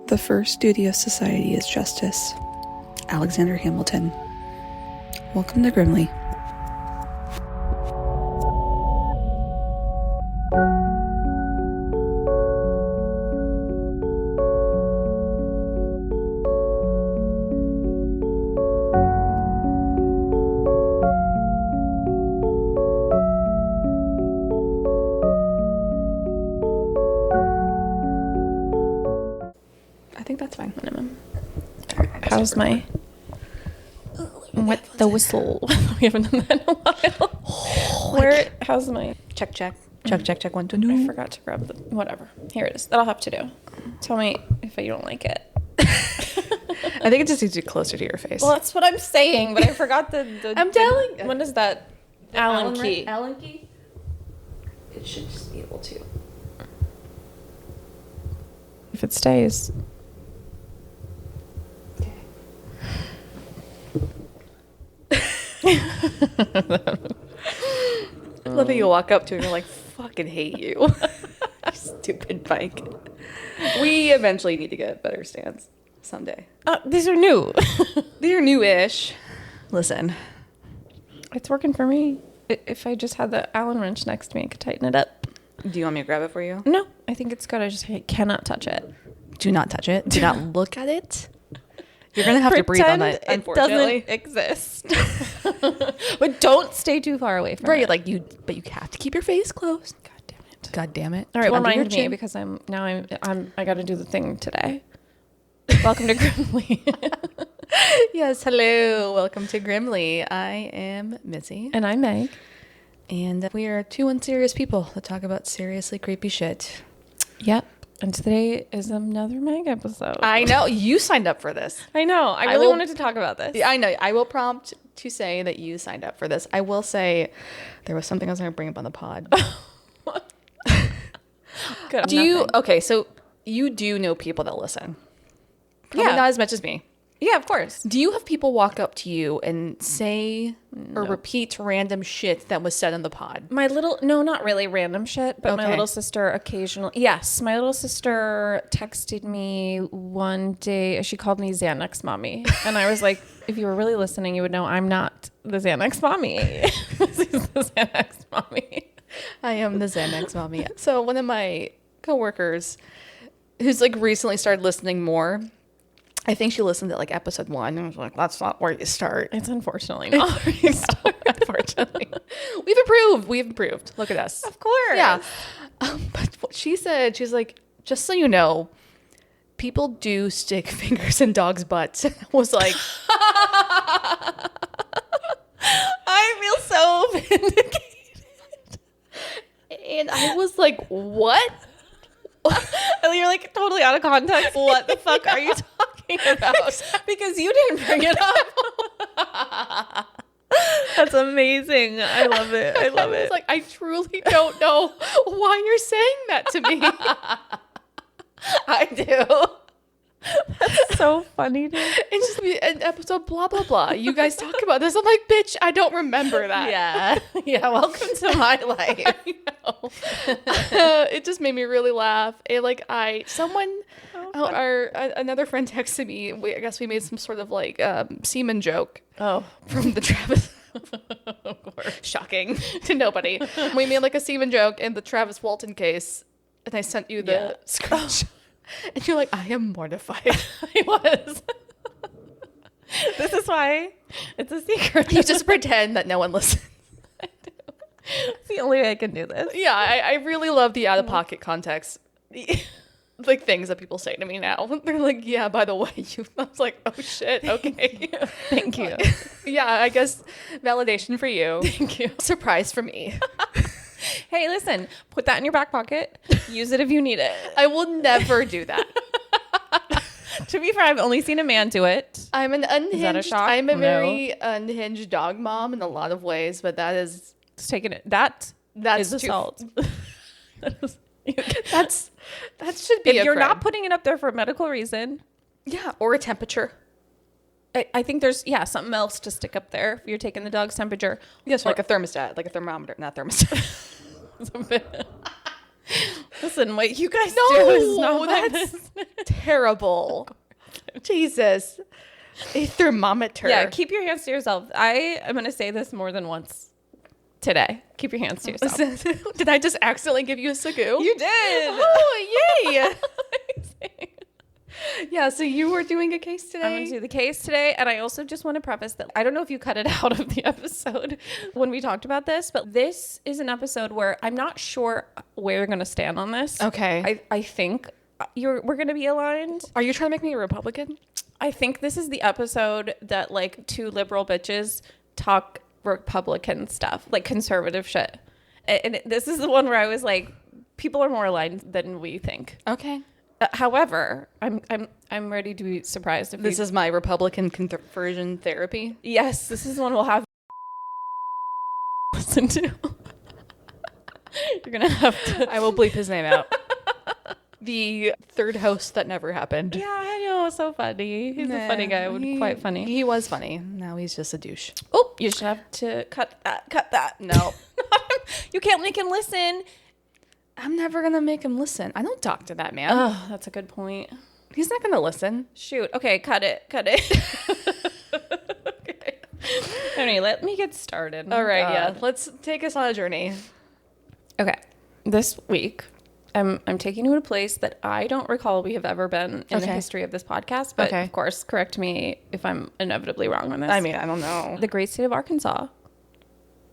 The first duty of society is justice. Alexander Hamilton. Welcome to Grimly. I think that's fine. Minimum. How's my wet the whistle? We haven't done that in a while. How's my Check. Check, 1, 2, I forgot to grab the whatever. Here it is. That'll have to do. Tell me if you don't like it. I think it just needs to be closer to your face. Well, that's what I'm saying, but I forgot the I'm telling. What is that? Allen key. Allen key. It should just be able to. If it stays. I love that you walk up to it and you're like, fucking hate you. Stupid bike. We eventually need to get better stands someday. These are new. They're new-ish. Listen. It's working for me. If I just had the Allen wrench next to me, I could tighten it up. Do you want me to grab it for you? No, I think it's good. I cannot touch it. Do not touch it. Do not look at it. You're going to have to breathe on that, unfortunately. It doesn't exist. But don't stay too far away from it. But you have to keep your face closed. God damn it. All right, remind me because I got to do the thing today. Welcome to Grimly. Yes, hello. Welcome to Grimly. I am Missy. And I'm Meg. And we are two unserious people that talk about seriously creepy shit. Yep. And today is another Meg episode. I know. You signed up for this. I know. I really wanted to talk about this. I know. I will prompt to say that you signed up for this. I will say there was something I was going to bring up on the pod. Good. Okay, so you do know people that listen. Probably not as much as me. Yeah, of course. Do you have people walk up to you and say or repeat random shit that was said in the pod? No, not really random shit, but my little sister occasionally. Yes, my little sister texted me one day. She called me Xanax mommy. And I was like, if you were really listening, you would know I'm not the Xanax mommy. This is the Xanax mommy. I am the Xanax mommy. So one of my coworkers who's like recently started listening more, I think she listened to like episode 1 and was like, that's not where you start. It's unfortunately not where you start. Unfortunately. We've improved. Look at us. Of course. Yeah. But what she said, she's like, just so you know, people do stick fingers in dogs' butts. And I was like, I feel so vindicated. And I was like, what? And you're like totally out of context. What the fuck are you talking about? Because you didn't bring it up. That's amazing. I love it. I love it. It's like, I truly don't know why you're saying that to me. I do. That's so funny, dude. It's just an episode blah blah blah. You guys talk about this. I'm like, bitch, I don't remember that. Yeah. Welcome to my life. I know. It just made me really laugh. Another friend texted me. I guess we made some sort of like semen joke. Oh, from the Travis. Of course. Shocking to nobody. We made like a semen joke in the Travis Walton case, and I sent you the screenshot. And you're like, I am mortified. I was. This is why it's a secret. You just pretend that no one listens. I do. It's the only way I can do this. Yeah, I really love the out-of-pocket context. Like things that people say to me now. They're like, yeah, by the way, you. I was like, oh shit, okay. Thank you. Yeah, I guess validation for you. Thank you. Surprise for me. Hey, listen, put that in your back pocket. Use it if you need it. I will never do that. To be fair, I've only seen a man do it. I'm an unhinged. Is that a shock? I'm a very unhinged dog mom in a lot of ways, but that is It's taking it. That's assault. that should be. If you're crime. not putting it up there for a medical reason, yeah, or a temperature. I think there's something else to stick up there if you're taking the dog's temperature. Yes, like a thermostat, like a thermometer, not thermostat. Listen, what you guys do is not my that's business. terrible. Jesus. A thermometer. Yeah, keep your hands to yourself. I am going to say this more than once today. Keep your hands to yourself. Did I just accidentally give you a sagoo? You did. Oh, yay. Yeah, so you were doing a case today? I'm going to do the case today. And I also just want to preface that I don't know if you cut it out of the episode when we talked about this, but this is an episode where I'm not sure where you're going to stand on this. Okay. I think we're going to be aligned. Are you trying to make me a Republican? I think this is the episode that like two liberal bitches talk Republican stuff, like conservative shit. And this is the one where I was like, people are more aligned than we think. Okay. However, I'm ready to be surprised if this is my Republican conversion therapy. Yes, this is the one we'll have listen to. You're gonna have to. I will bleep his name out. The third host that never happened. Yeah, I know. So funny. He's a funny guy. Quite funny. He was funny. Now he's just a douche. Oh, you should have to cut that. Cut that. No. You can't make him listen. I'm never going to make him listen. I don't talk to that man. Oh, that's a good point. He's not going to listen. Shoot. Okay, cut it. Okay. Anyway, let me get started. All right, yeah. Let's take us on a journey. Okay. This week, I'm taking you to a place that I don't recall we have ever been in the history of this podcast. But of course, correct me if I'm inevitably wrong on this. I mean, I don't know. The great state of Arkansas.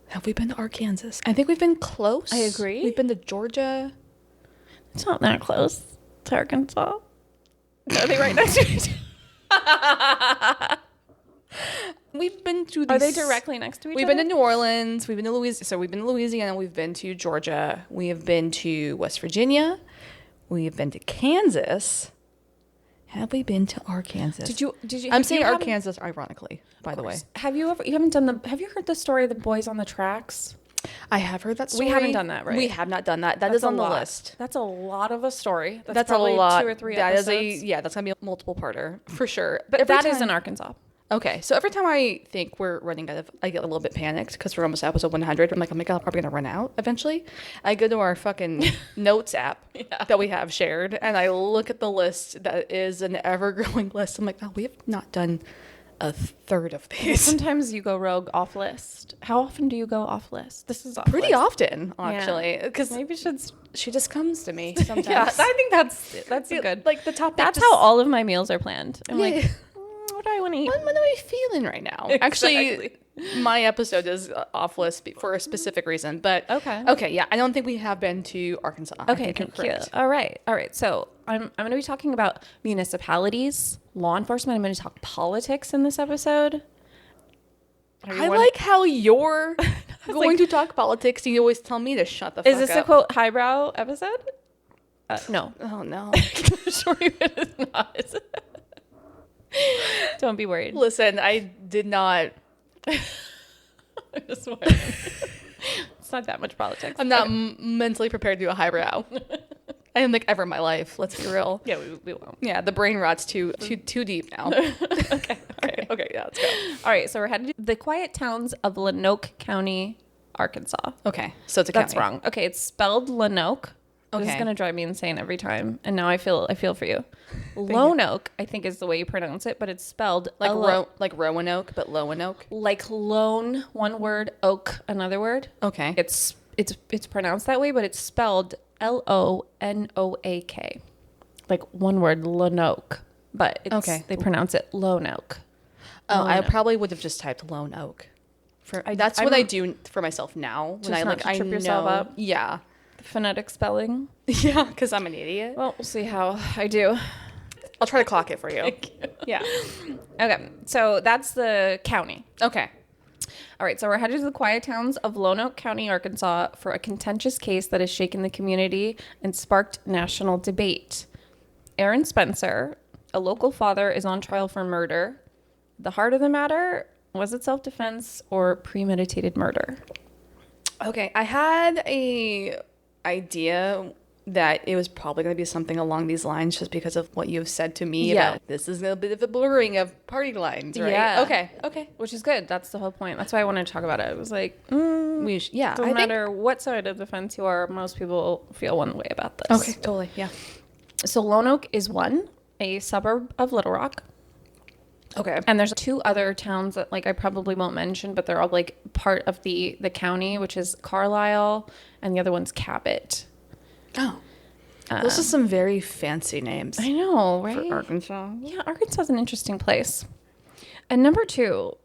Have we been to Arkansas? I think we've been close. I agree. We've been to Georgia. It's not that close to Arkansas. Are they right next to each other? We've been to these... Are they directly next to each We've other? been to New Orleans. We've been to Louisiana. So we've been to Louisiana. We've been to Georgia. We have been to West Virginia. We have been to Kansas. Have we been to Arkansas? Did you? I'm saying Arkansas ironically, by the way. Have you heard the story of the boys on the tracks? I have heard that story. We haven't done that, right? We have not done that. That's is on the list. That's a lot of a story. That's probably a lot. 2 or 3 that episodes. That's going to be a multiple parter for sure. But that is in Arkansas. Okay, so every time I think we're running out of, I get a little bit panicked because we're almost at episode 100. I'm like, oh my God, I'm probably going to run out eventually. I go to our fucking notes app that we have shared, and I look at the list that is an ever-growing list. I'm like, oh, we have not done a third of these. Well, sometimes you go rogue off list. How often do you go off list? This is off pretty list. Often, actually, because maybe she just comes to me sometimes. Yeah, I think that's good. Like the topic. That's how all of my meals are planned. I'm like, what do I want to eat? What am I feeling right now? Exactly. Actually, my episode is off list for a specific reason, but okay, yeah. I don't think we have been to Arkansas. Okay, thank you. All right. So I'm going to be talking about municipalities, law enforcement. I'm going to talk politics in this episode. I like how you're going to talk politics. You always tell me to shut the fuck up. Is this a quote highbrow episode? No. Oh no. Sure it is not. Is it? Don't be worried. Listen, I did not. I'm just worried. It's not that much politics. I'm not mentally prepared to do a highbrow. I don't think ever in my life. Let's be real. Yeah, we won't. Yeah, the brain rot's too deep now. Okay. Yeah, let's go. All right, so we're headed to the quiet towns of Lonoke County, Arkansas. Okay, so it's a county. That's wrong. Okay, it's spelled Lonoke. Okay. This is gonna drive me insane every time, and now I feel for you. Lonoke, I think, is the way you pronounce it, but it's spelled like Roanoke, but Loanoke. Like lone, one word, oak, another word. Okay. It's pronounced that way, but it's spelled Lonoak, like one word, Lonoke, but they pronounce it Lonoke. Oh, I probably would have just typed Lone Oak. That's what I do for myself now when I trip yourself up. Yeah. Phonetic spelling. Yeah, because I'm an idiot. Well, we'll see how I do. I'll try to clock it for you. Thank you. Yeah. Okay, so that's the county. Okay. All right, so we're headed to the quiet towns of Lonoke County, Arkansas for a contentious case that has shaken the community and sparked national debate. Aaron Spencer, a local father, is on trial for murder. The heart of the matter, was it self-defense or premeditated murder? Okay, I had a idea that it was probably going to be something along these lines just because of what you've said to me about this is a bit of a blurring of party lines, right? Yeah. Okay. Which is good. That's the whole point. That's why I wanted to talk about it. It was like, doesn't matter what side of the fence you are, most people feel one way about this. Okay, totally, yeah. So Lone Oak is a suburb of Little Rock. Okay. And there's 2 other towns that like I probably won't mention, but they're all like part of the county, which is Carlisle, and the other one's Cabot. Oh. Those are some very fancy names. I know, right? For Arkansas. Yeah, Arkansas is an interesting place. And number 2,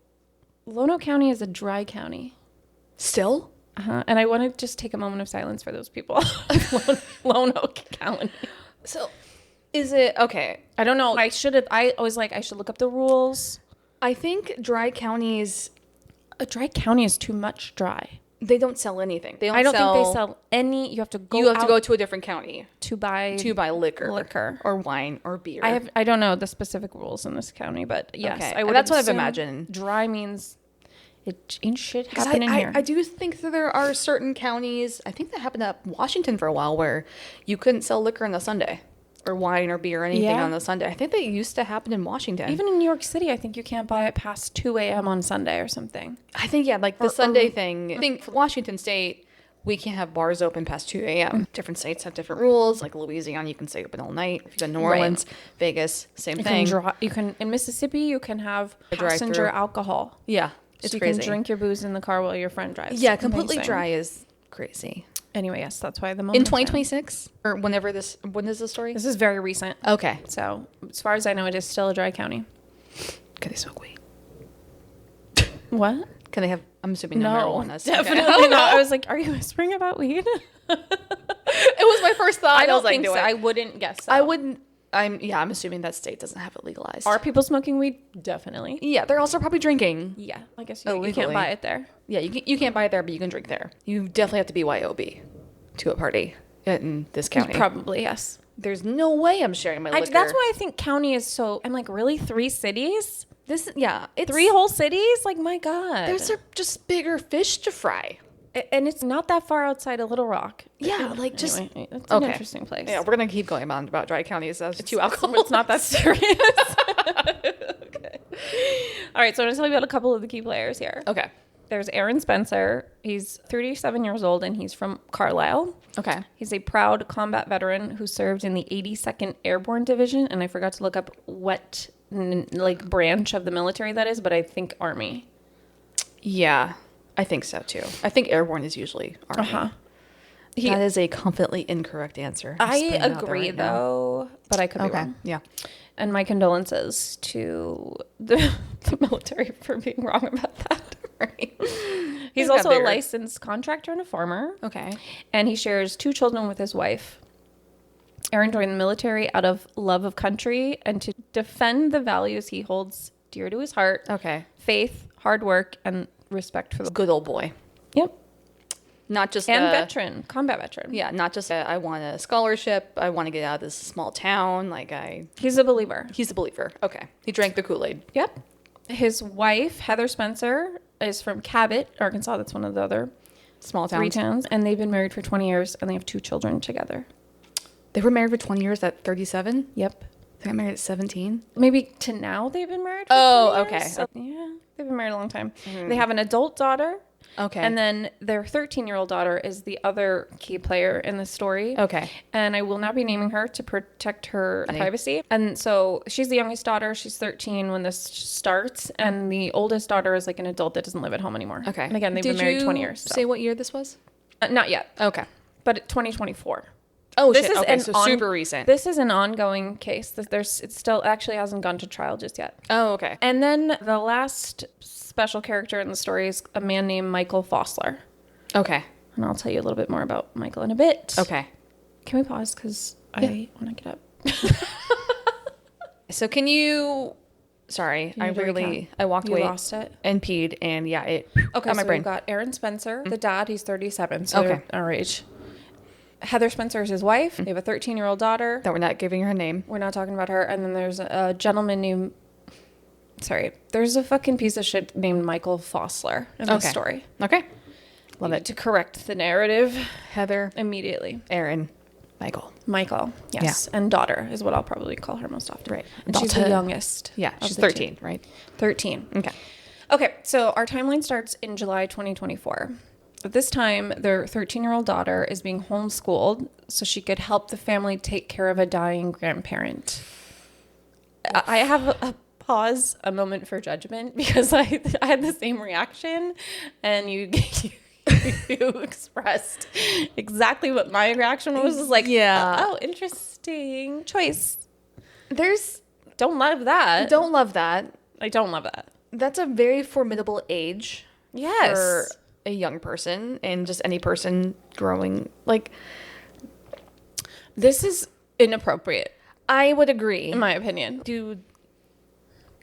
Lono County is a dry county. Still? Uh-huh. And I want to just take a moment of silence for those people. Lono County. So, is it... Okay. I don't know. I was like, I should look up the rules. I think dry counties... A dry county is too much dry. They don't sell anything. I don't think they sell any. You have to go to a different county to buy liquor or wine or beer. I don't know the specific rules in this county, but yes, okay. That's what I've imagined. Dry means it ain't shit happening here. I do think that there are certain counties. I think that happened at Washington for a while where you couldn't sell liquor on a Sunday. Or wine or beer or anything on the Sunday. I think that used to happen in Washington. Even in New York City, I think you can't buy it past 2 a.m. on Sunday or something. I think, the Sunday thing. I think for Washington State, we can't have bars open past 2 a.m. Different states have different rules. Like Louisiana, you can stay open all night. If you go to New Orleans, Vegas, same thing. You can in Mississippi, you can have passenger alcohol. Yeah, it's so crazy. You can drink your booze in the car while your friend drives. Yeah, completely dry is crazy. Anyway, yes, that's why the moment in 2026 or when is this story? This is very recent. Okay, so as far as I know, it is still a dry county. Can they smoke weed? What? Can they have? I'm assuming no marijuana. Definitely not. I was like, are you whispering about weed? It was my first thought. I don't think so. I wouldn't guess so. I wouldn't. I'm assuming that state doesn't have it legalized. Are people smoking weed? Definitely. Yeah, they're also probably drinking. Yeah, I guess you can't buy it there. Yeah, you can't buy it there, but you can drink there. You definitely have to BYOB to a party in this county. Probably, yes. There's no way I'm sharing my liquor. That's why I think county is so... I'm like, really? 3 cities? It's 3 whole cities? Like, my God. There's just bigger fish to fry. And it's not that far outside of Little Rock. Yeah, anyway, it's an interesting place. Yeah, we're going to keep going on about dry counties. That's too alcohol. It's not that serious. Okay. All right, so I'm going to tell you about a couple of the key players here. Okay. There's Aaron Spencer. He's 37 years old, and he's from Carlisle. Okay. He's a proud combat veteran who served in the 82nd Airborne Division, and I forgot to look up what branch of the military that is, but I think Army. Yeah. I think so too. I think airborne is usually Army. Uh-huh. That is a completely incorrect answer. I agree, though, but I could be wrong. Yeah. And my condolences to the military for being wrong about that. Right. He's also a licensed contractor and a farmer. Okay. And he shares 2 children with his wife. Aaron joined the military out of love of country and to defend the values he holds dear to his heart. Okay. Faith, hard work, and respect for the good old boy. Yep. Not just combat veteran. Yeah, not just I want a scholarship. I want to get out of this small town. He's a believer. He's a believer. Okay. He drank the Kool-Aid. Yep. His wife, Heather Spencer, is from Cabot, Arkansas. That's one of the other small towns. 3 towns. And they've been married for 20 years, and they have 2 children together. They were married for 20 years at 37? Yep. They got married at 17? Maybe to now they've been married for 20 years. Okay. So, yeah, they've been married a long time. Mm-hmm. They have an adult daughter. Okay. And then their 13-year-old daughter is the other key player in the story. Okay. And I will not be naming her to protect her privacy. And so she's the youngest daughter. She's 13 when this starts. And the oldest daughter is like an adult that doesn't live at home anymore. Okay. And again, they've been married 20 years. Say what year this was? Not yet. Okay. But 2024. Oh, this shit. Okay, so super recent. This is an ongoing case. It still actually hasn't gone to trial just yet. Oh, okay. And then the last special character in the story is a man named Michael Fosler. Okay. And I'll tell you a little bit more about Michael in a bit. Okay. Can we pause? Because I want to get up. So can you... Sorry, I walked away. You lost it? And peed, and it okay, got my so brain. We've got Aaron Spencer, the dad. He's 37, so they're our age. Heather Spencer is his wife. They have a 13-year-old daughter. That we're not giving her name. We're not talking about her. And then there's a gentleman named... Sorry. There's a fucking piece of shit named Michael Fosler in this story. Okay. Love it. To correct the narrative. Heather. Immediately. Aaron. Michael, yes. And daughter is what I'll probably call her most often. Right. And she's the youngest. Yeah, she's 13, right? 13. Okay, so our timeline starts in July 2024. At this time, their 13-year-old daughter is being homeschooled so she could help the family take care of a dying grandparent. I have a moment for judgment, because I had the same reaction, and you expressed exactly what my reaction was. It was like, oh, interesting choice. Don't love that. I don't love that. That's a very formidable age. Yes. For a young person and just any person growing. Like, this is inappropriate. I would agree. In my opinion. Dude,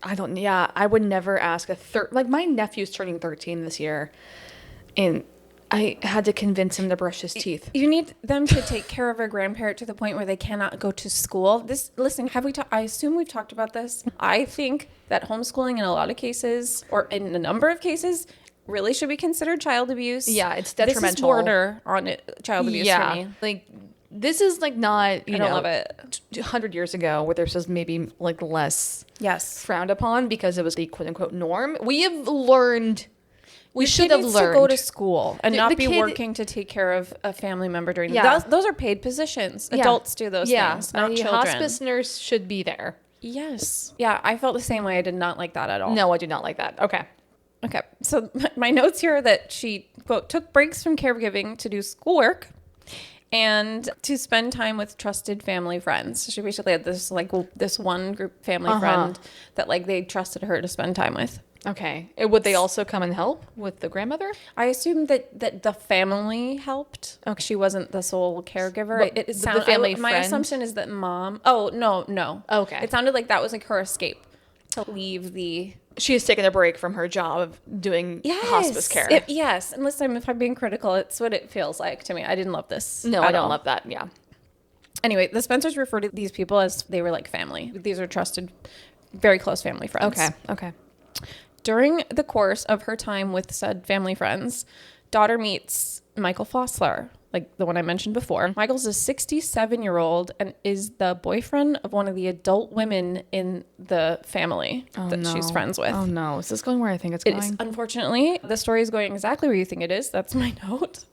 I would never ask like, my nephew's turning 13 this year, and I had to convince him to brush his teeth. You need them to take care of a grandparent to the point where they cannot go to school. Listen, I assume we've talked about this. I think that homeschooling in a lot of cases, or in a number of cases, really should be considered child abuse. Yeah, it's detrimental. This is border on it, child abuse for me. Like, this is like not, I don't love it. 100 years ago where this was maybe like less frowned upon because it was the quote unquote norm. We have learned. We should have learned to go to school and not be working to take care of a family member during those are paid positions. Adults do those things, not children. Hospice nurse should be there. Yes. Yeah, I felt the same way. I did not like that at all. No, I do not like that. Okay. So my notes here are that she, quote, took breaks from caregiving to do schoolwork and to spend time with trusted family friends. So she basically had this one group family friend that like they trusted her to spend time with. Okay. Would they also come and help with the grandmother? I assumed that the family helped. Okay. She wasn't the sole caregiver. It sounded the family my assumption is that mom. Oh, no. Okay. It sounded like that was like her escape to leave the. She has taken a break from her job of doing hospice care. Yes. And listen, if I'm being critical, it's what it feels like to me. I didn't love this. No, I don't love that. Yeah. Anyway, the Spencers refer to these people as they were like family. These are trusted, very close family friends. Okay. During the course of her time with said family friends, daughter meets Michael Fosler, like the one I mentioned before. Michael's a 67-year-old and is the boyfriend of one of the adult women in the family she's friends with. Oh, no. Is this going where I think it's going? It is, unfortunately. The story is going exactly where you think it is. That's my note.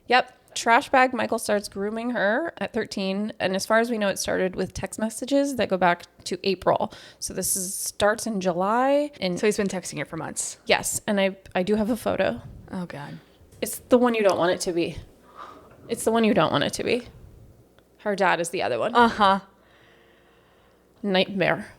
Yep. Trash bag Michael starts grooming her at 13. And as far as we know, it started with text messages that go back to April. So this starts in July. And so he's been texting her for months. Yes. And I do have a photo. Oh, God. It's the one you don't want it to be. It's the one you don't want it to be. Her dad is the other one. Nightmare.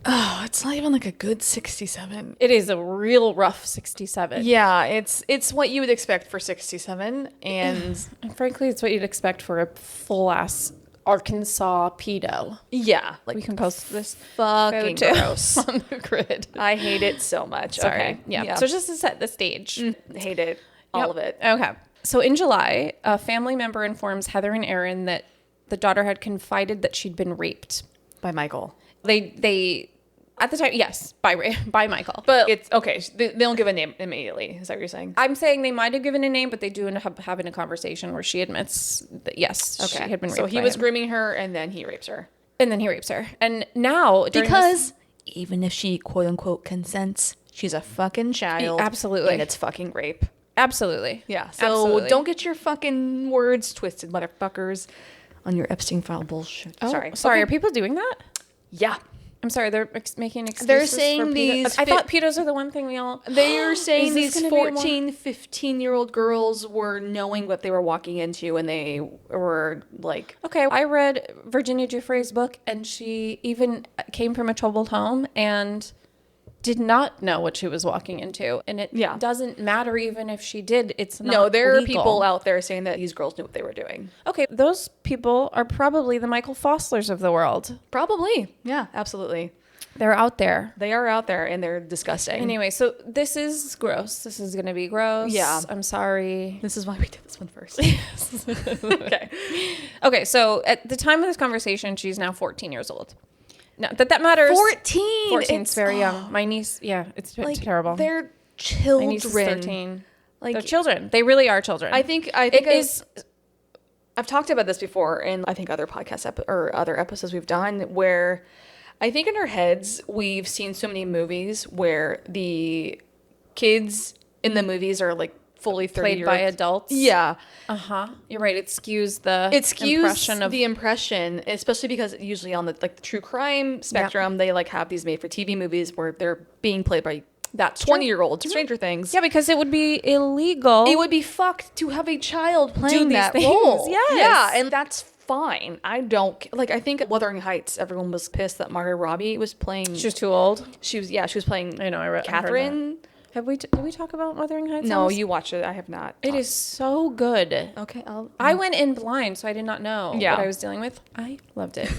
Oh, it's not even like a good 67. It is a real rough 67. Yeah, it's what you would expect for 67. And frankly, it's what you'd expect for a full-ass Arkansas pedo. Yeah. Like, we can post this fucking gross on the grid. I hate it so much. Sorry. Okay. Yeah. So just to set the stage. Hate it. All of it. Okay. So in July, a family member informs Heather and Aaron that the daughter had confided that she'd been raped. By Michael. They at the time, yes, by Michael. But it's okay. They don't give a name immediately. Is that what you're saying? I'm saying they might have given a name, but they do end up having a conversation where she admits that yes, she had been raped. So he was grooming her, and then he rapes her. And now because even if she quote unquote consents, she's a fucking child. Absolutely. And it's fucking rape. Absolutely. Yeah. So don't get your fucking words twisted, motherfuckers, on your Epstein file bullshit. Oh, sorry. Okay. Are people doing that? Yeah. I'm sorry. They're making excuses. They're saying for these. I thought pedos are the one thing we all. They are saying these 14, 15-year-old girls were knowing what they were walking into, and they were like. Okay, I read Virginia Giuffre's book, and she even came from a troubled home and did not know what she was walking into. And it doesn't matter even if she did. It's not No, there legal. are people out there saying that these girls knew what they were doing. Okay, those people are probably the Michael Foslers of the world. Probably. Yeah, absolutely. They're out there. They are out there, and they're disgusting. Anyway, so this is gross. This is going to be gross. Yeah. I'm sorry. This is why we did this one first. Okay, so at the time of this conversation, she's now 14 years old. No, that matters. 14. 14 is very young. My niece, it's terrible. They're children. My niece is 13. Like, they're children. They really are children. I think it is. I've talked about this before in I think other podcasts or other episodes we've done where I think in our heads we've seen so many movies where the kids in the movies are like fully 30 played by adults. Yeah. You're right. It skews the impression, especially because usually on the like the true crime spectrum, they like have these made for TV movies where they're being played by that's 20-year-olds, Stranger Things. Yeah, because it would be illegal. It would be fucked to have a child playing that things. role. Yes. Yeah, and that's fine. I don't like. I think Wuthering Heights, everyone was pissed that Margot Robbie was playing. She was too old. She was playing. I know. Catherine. Did we talk about Wuthering Heights? No, you watched it. I have not. It is so good. Okay, I went in blind, so I did not know what I was dealing with. I loved it.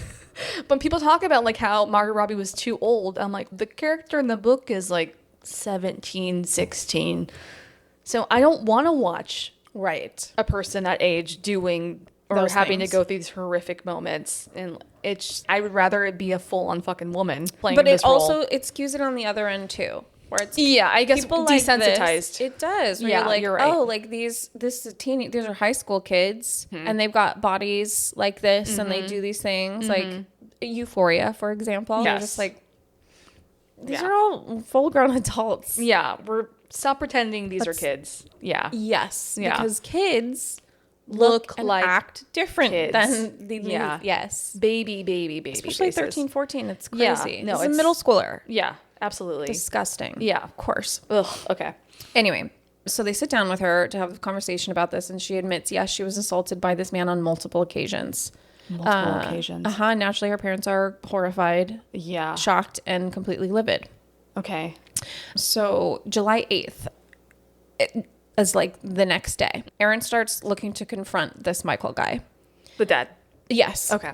But people talk about like how Margot Robbie was too old. I'm like, the character in the book is like 17, 16. So I don't want to watch a person that age doing or those having things. to go through these horrific moments. And I would rather it be a full-on fucking woman playing But this role. it skews it on the other end too. Where it's I guess people desensitized. Like this, it does. Where you're right. Oh, like these are high school kids and they've got bodies like this and they do these things like Euphoria, for example. Yes. You're just like these are all full-grown adults. Yeah, stop pretending these are kids. Yeah. Yes, Yeah. because kids look and like act different kids. than the yes. Baby Especially faces. 13, 14. It's crazy. Yeah, no, it's a it's middle schooler. Yeah, absolutely. Disgusting. Yeah. Of course. Ugh, okay. Anyway, so they sit down with her to have a conversation about this, and she admits, yes, she was assaulted by this man on multiple occasions. Multiple occasions. Naturally, her parents are horrified, shocked, and completely livid. Okay. So July 8th is like the next day. Aaron starts looking to confront this Michael guy. The dad. Yes. Okay.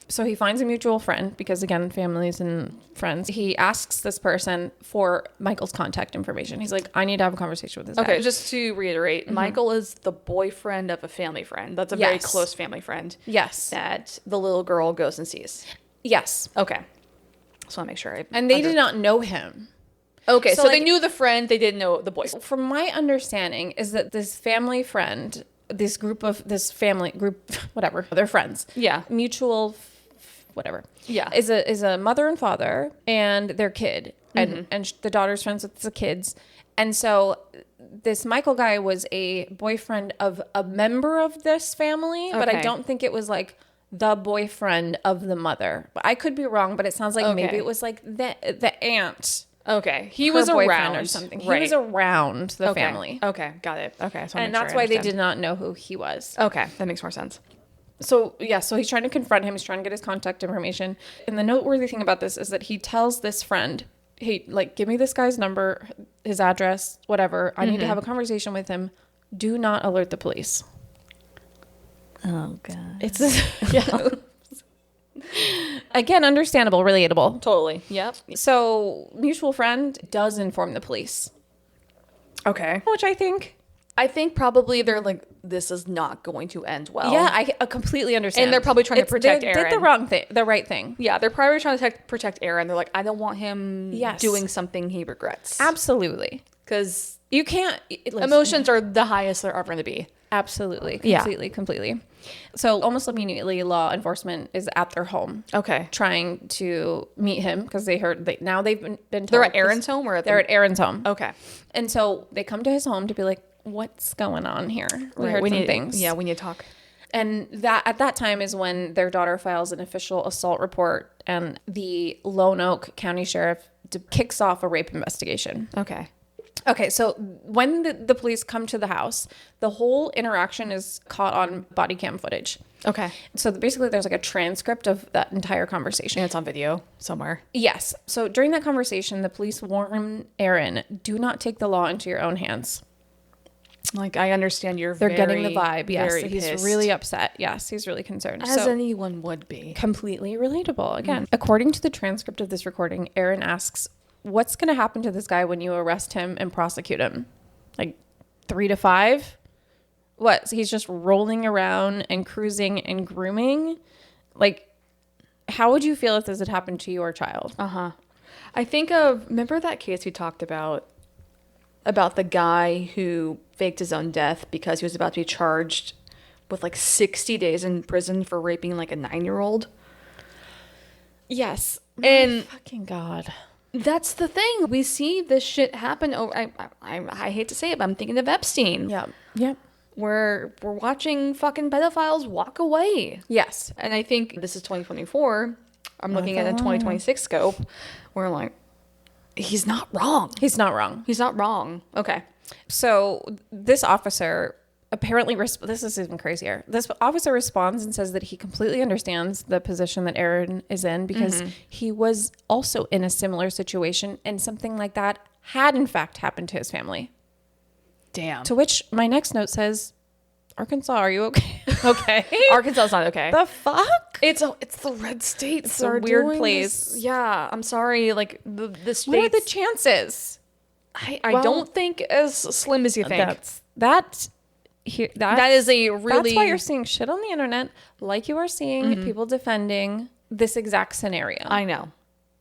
So he finds a mutual friend because, again, families and friends. He asks this person for Michael's contact information. He's like, I need to have a conversation with this guy. Okay, just to reiterate, Michael is the boyfriend of a family friend. That's a very close family friend. Yes. That the little girl goes and sees. Yes. Okay. So I make sure And they did not know him. Okay, so they knew the friend, they didn't know the boyfriend. From my understanding is that this family friend, this family group, whatever, they're friends. Yeah. Mutual whatever. Yeah. Is a mother and father and their kid. And the daughter's friends with the kids. And so this Michael guy was a boyfriend of a member of this family, but I don't think it was like the boyfriend of the mother. But I could be wrong, but it sounds like maybe it was like the aunt. Okay. He was around or something. Right. He was around the family. Okay. Got it. Okay. So and that's why they did not know who he was. Okay. That makes more sense. So he's trying to confront him. He's trying to get his contact information. And the noteworthy thing about this is that he tells this friend, hey, like, give me this guy's number, his address, whatever. I need to have a conversation with him. Do not alert the police. Oh, God. It's, again, understandable, relatable. Totally. Yep. So mutual friend does inform the police. Okay. Which I think probably they're like, this is not going to end well. Yeah, I completely understand. And they're probably trying to protect Aaron. They did the right thing. Yeah, they're probably trying to protect Aaron. They're like, I don't want him doing something he regrets. Absolutely. Because you can't... emotions are the highest they're ever going to be. Absolutely. Completely. So almost immediately, law enforcement is at their home. Okay. Trying to meet him because they heard... now they've been told... They're at Aaron's home? Or they're at Aaron's home. Okay. And so they come to his home to be like, what's going on here? We heard some things. Yeah, we need to talk. And that at that time is when their daughter files an official assault report and the Lone Oak County Sheriff kicks off a rape investigation. Okay, so when the police come to the house, the whole interaction is caught on body cam footage. Okay. So basically there's like a transcript of that entire conversation. And it's on video somewhere. Yes. So during that conversation, the police warn Aaron, do not take the law into your own hands. Like, I understand they're getting the vibe. Yes, he's pissed. really upset. Yes, he's really concerned. As anyone would be. Completely relatable. Again, according to the transcript of this recording, Aaron asks, what's going to happen to this guy when you arrest him and prosecute him? Like 3 to 5? What? So he's just rolling around and cruising and grooming? Like, how would you feel if this had happened to your child? I think remember that case we talked about the guy who faked his own death because he was about to be charged with like 60 days in prison for raping like a 9-year-old. Yes. And fucking God. That's the thing. We see this shit happen over. I hate to say it, but I'm thinking of Epstein. Yeah. Yep. Where we're watching fucking pedophiles walk away. Yes. And I think this is 2024. I'm looking at a 2026 scope. We're like, he's not wrong. He's not wrong. He's not wrong. Okay. So this officer apparently, this is even crazier. This officer responds and says that he completely understands the position that Aaron is in because he was also in a similar situation and something like that had in fact happened to his family. Damn. To which my next note says, Arkansas, are you okay? Okay. Arkansas's not okay. The fuck? It's the red states. It's a weird place. Yeah, I'm sorry. Like the states. What are the chances? I don't think as slim as you think. That is a really. That's why you're seeing shit on the internet, like you are seeing people defending this exact scenario. I know.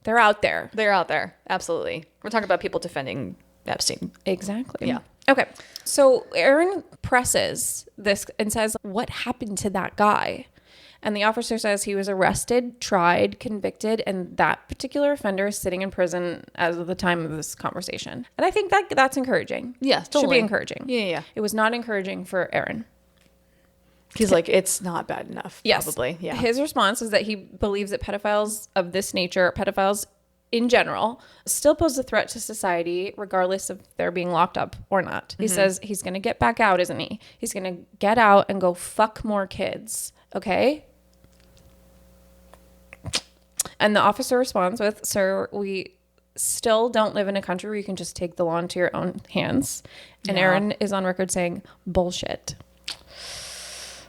They're out there. They're out there. Absolutely. We're talking about people defending Epstein. Exactly. Yeah. Okay. So Aaron presses this and says, what happened to that guy? And the officer says he was arrested, tried, convicted, and that particular offender is sitting in prison as of the time of this conversation. And I think that's encouraging. Yeah, totally. Should be encouraging. Yeah. It was not encouraging for Aaron. He's like, it's not bad enough. Yes. Probably. Yeah. His response is that he believes that pedophiles of this nature, pedophiles in general, still pose a threat to society, regardless of their being locked up or not. He says he's going to get back out, isn't he? He's going to get out and go fuck more kids. Okay? And the officer responds with, sir, we still don't live in a country where you can just take the law into your own hands. And Aaron is on record saying, bullshit.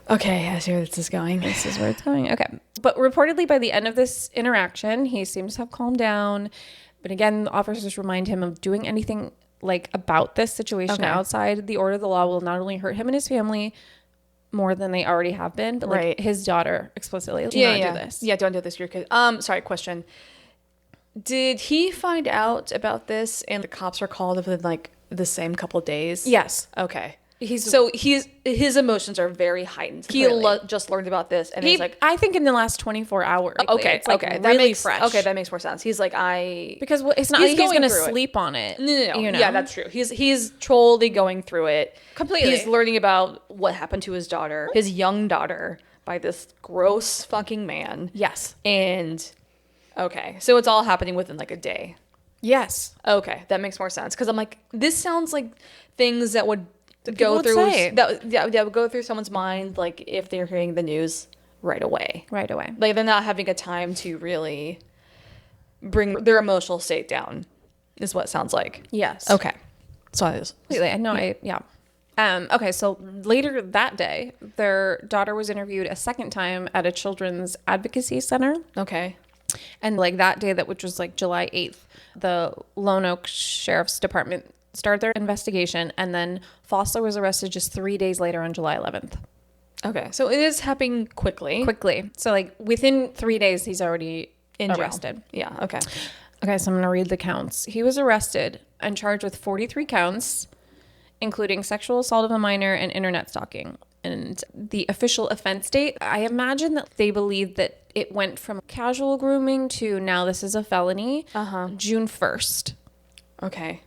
Okay, I see where this is going. This is where it's going. Okay. But reportedly by the end of this interaction, he seems to have calmed down. But again, the officers remind him of doing anything like about this situation outside the order of the law will not only hurt him and his family more than they already have been, but like his daughter explicitly. Do not do this. Yeah, don't do this to your kid. Sorry, question. Did he find out about this and the cops were called within like the same couple of days? Yes. Okay. His emotions are very heightened. He just learned about this and he's like, I think in the last 24 hours. Okay. It's like okay. Really that makes fresh. Okay, that makes more sense. He's like, because it's not like he's going to sleep on it. No. You know? Yeah, that's true. He's totally going through it. Completely. He's learning about what happened to his daughter, his young daughter, by this gross fucking man. Yes. And okay, so it's all happening within like a day. Yes. Okay, that makes more sense because I'm like, this sounds like things that would go through that would go through someone's mind, like if they're hearing the news right away. Like they're not having a time to really bring their emotional state down, is what it sounds like. Yes. Okay. So it is. Okay, so later that day, their daughter was interviewed a second time at a children's advocacy center. Okay. And like that day, which was like July 8th, the Lone Oak Sheriff's Department started their investigation, and then Fosler was arrested just 3 days later on July 11th. Okay, so it is happening quickly. So like within 3 days, he's already arrested. Yeah, okay. Okay, so I'm going to read the counts. He was arrested and charged with 43 counts, including sexual assault of a minor and internet stalking. And the official offense date, I imagine that they believe that it went from casual grooming to now this is a felony, June 1st. Okay.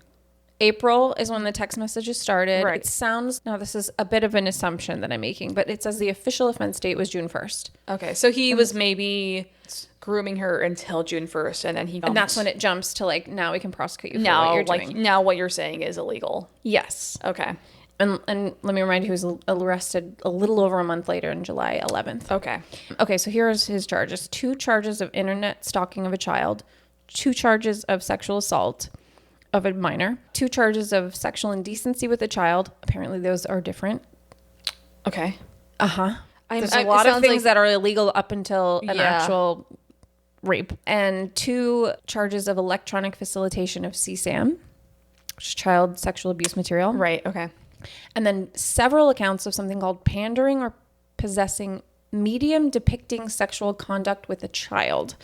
April is when the text messages started. Right. It sounds, now this is a bit of an assumption that I'm making, but it says the official offense date was June 1st. Okay, so he was maybe grooming her until June 1st, and then and that's when it jumps to like, now we can prosecute you for what you're doing. Now what you're saying is illegal. Yes. Okay. And let me remind you, he was arrested a little over a month later on July 11th. Okay, so here's his charges. 2 charges of internet stalking of a child, 2 charges of sexual assault of a minor, 2 charges of sexual indecency with a child. Apparently those are different. Okay. There's a lot of things that are illegal up until an actual rape. And 2 charges of electronic facilitation of CSAM, which is child sexual abuse material. Right, okay. And then several accounts of something called pandering or possessing medium depicting sexual conduct with a child.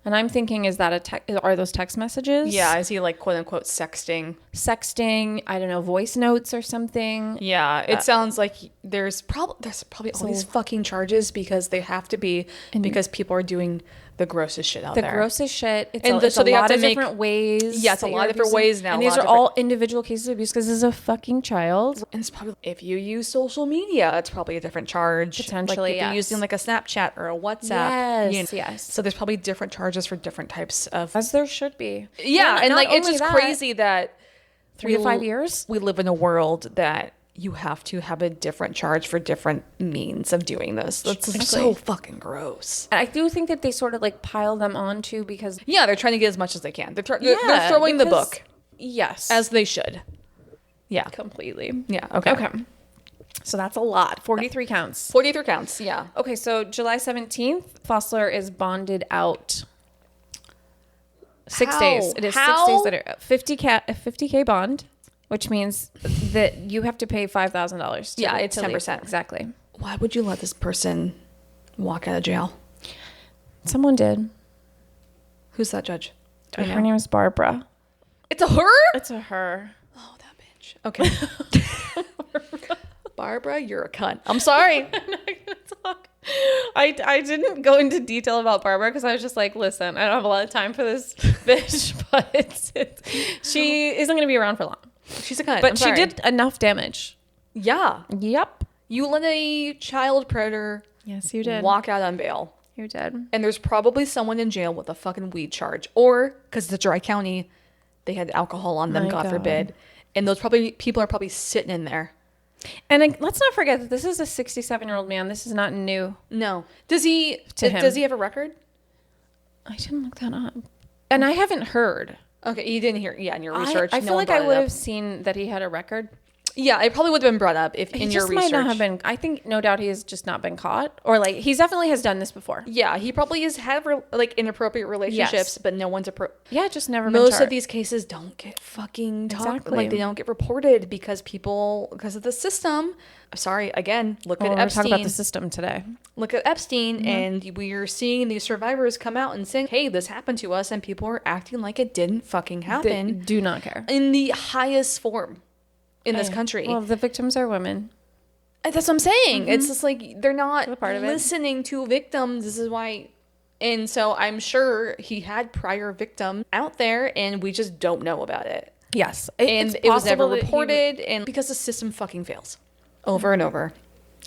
And I'm thinking, is that are those text messages? Yeah, is he like quote unquote sexting? Sexting, I don't know, voice notes or something. Yeah, it sounds like there's probably all these fucking charges because they have to be because people are doing the grossest shit out there. The grossest shit. So they have to make different ways. Yeah, it's a lot of different ways now. And these are all individual cases of abuse because this is a fucking child. And it's probably, if you use social media, it's probably a different charge. Potentially, like if you're using like a Snapchat or a WhatsApp. Yes. So there's probably different charges for different types of. As there should be. Yeah, and like it's just crazy that 3 to 5 years we live in a world that you have to have a different charge for different means of doing this. That's so fucking gross. I do think that they sort of like pile them on too because they're trying to get as much as they can. They're throwing the book. Yes. As they should. Yeah. Completely. Yeah. Okay. So that's a lot. 43 counts. 43 counts. Yeah. Okay. So July 17th, Fosler is bonded out. 6 days. It is 6 days later. 50K bond. Which means that you have to pay $5,000. Yeah, it's 10%. Exactly. Why would you let this person walk out of jail? Someone did. Who's that judge? Her name is Barbara. It's a her? It's a her. Oh, that bitch. Okay. Barbara, you're a cunt. I'm sorry. I'm not gonna talk. I didn't go into detail about Barbara because I was just like, listen, I don't have a lot of time for this bitch, but she isn't going to be around for long. She's a cunt. But she did enough damage. Yeah. Yep. You let a child predator yes, you did. walk out on bail. You did. And there's probably someone in jail with a fucking weed charge. Or, because the Dry County, they had alcohol on them, God forbid. And those people are probably sitting in there. And let's not forget that this is a 67-year-old man. This is not new. No. Does he have a record? I didn't look that up. And I haven't heard. Okay, you didn't hear, in your research. I feel like I would have seen that he had a record. Yeah, it probably would have been brought up if in your research. He might not have been. I think no doubt he has just not been caught, or like he definitely has done this before. Yeah, he probably has had like inappropriate relationships, but no one's just never. Been Most of these cases don't get fucking talked. Exactly. Like they don't get reported because of the system. Sorry, again, look at Epstein. We're talking about the system today. Look at Epstein, and we are seeing these survivors come out and saying, "Hey, this happened to us," and people are acting like it didn't fucking happen. They do not care in the highest form. In this country. Well, the victims are women. That's what I'm saying. It's just like they're not listening to victims. This is why. And so I'm sure he had prior victims out there and we just don't know about it. Yes. And it was never reported and because the system fucking fails over and over.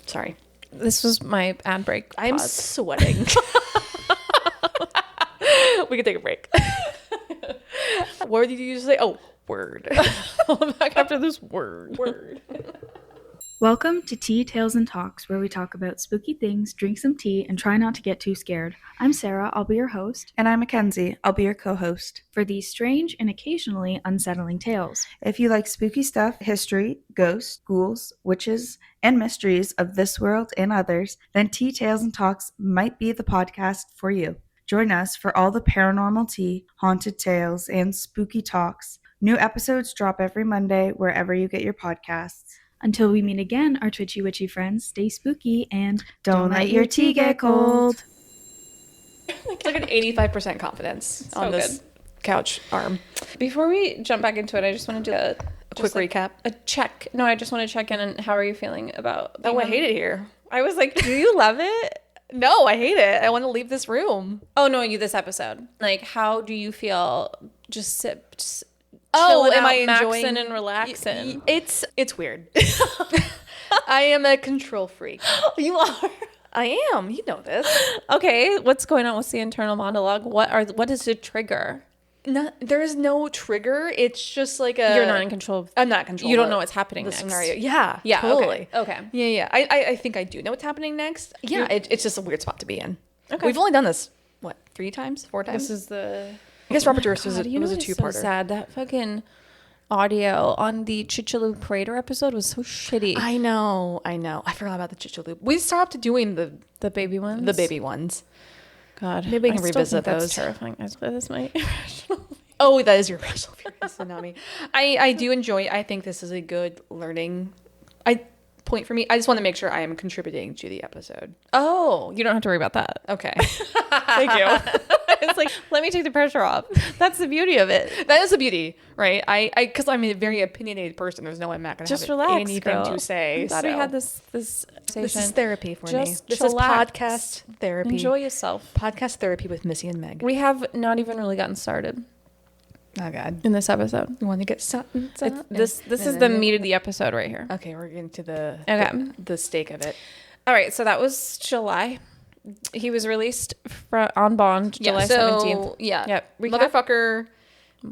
Sorry. This was my ad break. I'm sweating. We can take a break. What did you say? Oh, word. I'll back after this word. Welcome to Tea, Tales, and Talks, where we talk about spooky things, drink some tea, and try not to get too scared. I'm Sarah, I'll be your host. And I'm Mackenzie, I'll be your co-host. For these strange and occasionally unsettling tales. If you like spooky stuff, history, ghosts, ghouls, witches, and mysteries of this world and others, then Tea, Tales, and Talks might be the podcast for you. Join us for all the paranormal tea, haunted tales, and spooky talks. New episodes drop every Monday wherever you get your podcasts. Until we meet again, our twitchy witchy friends, stay spooky and don't let your tea get cold. It's like an 85% confidence on this couch arm. Before we jump back into it, I just want to do a quick recap. A check. No, I just want to check in on how are you feeling about... Oh, I hate it here. I was like, do you love it? No, I hate it. I want to leave this room. Oh, no, this episode. Like, how do you feel just am I enjoying maxing and relaxing? It's weird. I am a control freak. You are. I am. You know this. Okay, what's going on with the internal monologue? What is the trigger? No, there is no trigger. It's just like you're not in control. I'm not in control. You don't know what's happening the next. Scenario. Yeah, totally. Okay. Yeah. I think I do know what's happening next. Yeah, it's just a weird spot to be in. Okay. We've only done this 3 times, 4 times. This is the. I guess Robert Durst was a 2-parter. So sad that fucking audio on the Chicxulub Prater episode was so shitty. I know. I forgot about the Chicxulub. We stopped doing the baby ones. The baby ones. God, maybe we can revisit those. That's terrifying. That's my irrational. Oh, that is your irrational fear, not me. I do enjoy. I think this is a good learning point for me. I just want to make sure I am contributing to the episode. Oh, you don't have to worry about that. Okay. Thank you. It's like, let me take the pressure off. That's the beauty of it. That is a beauty, right? Because I'm a very opinionated person. There's no way I'm not going to have relax, anything girl. to say. I'm glad we had this This session. is therapy for me. Just This is chillax. podcast therapy. Enjoy yourself. Podcast therapy with Missy and Meg. We have not even really gotten started Oh, God. in this episode. You want to get something? This is the meat of the episode right here. Okay, we're getting to the steak of it. All right, so that was July. He was released on bond July 17th. Yeah. Yep. Motherfucker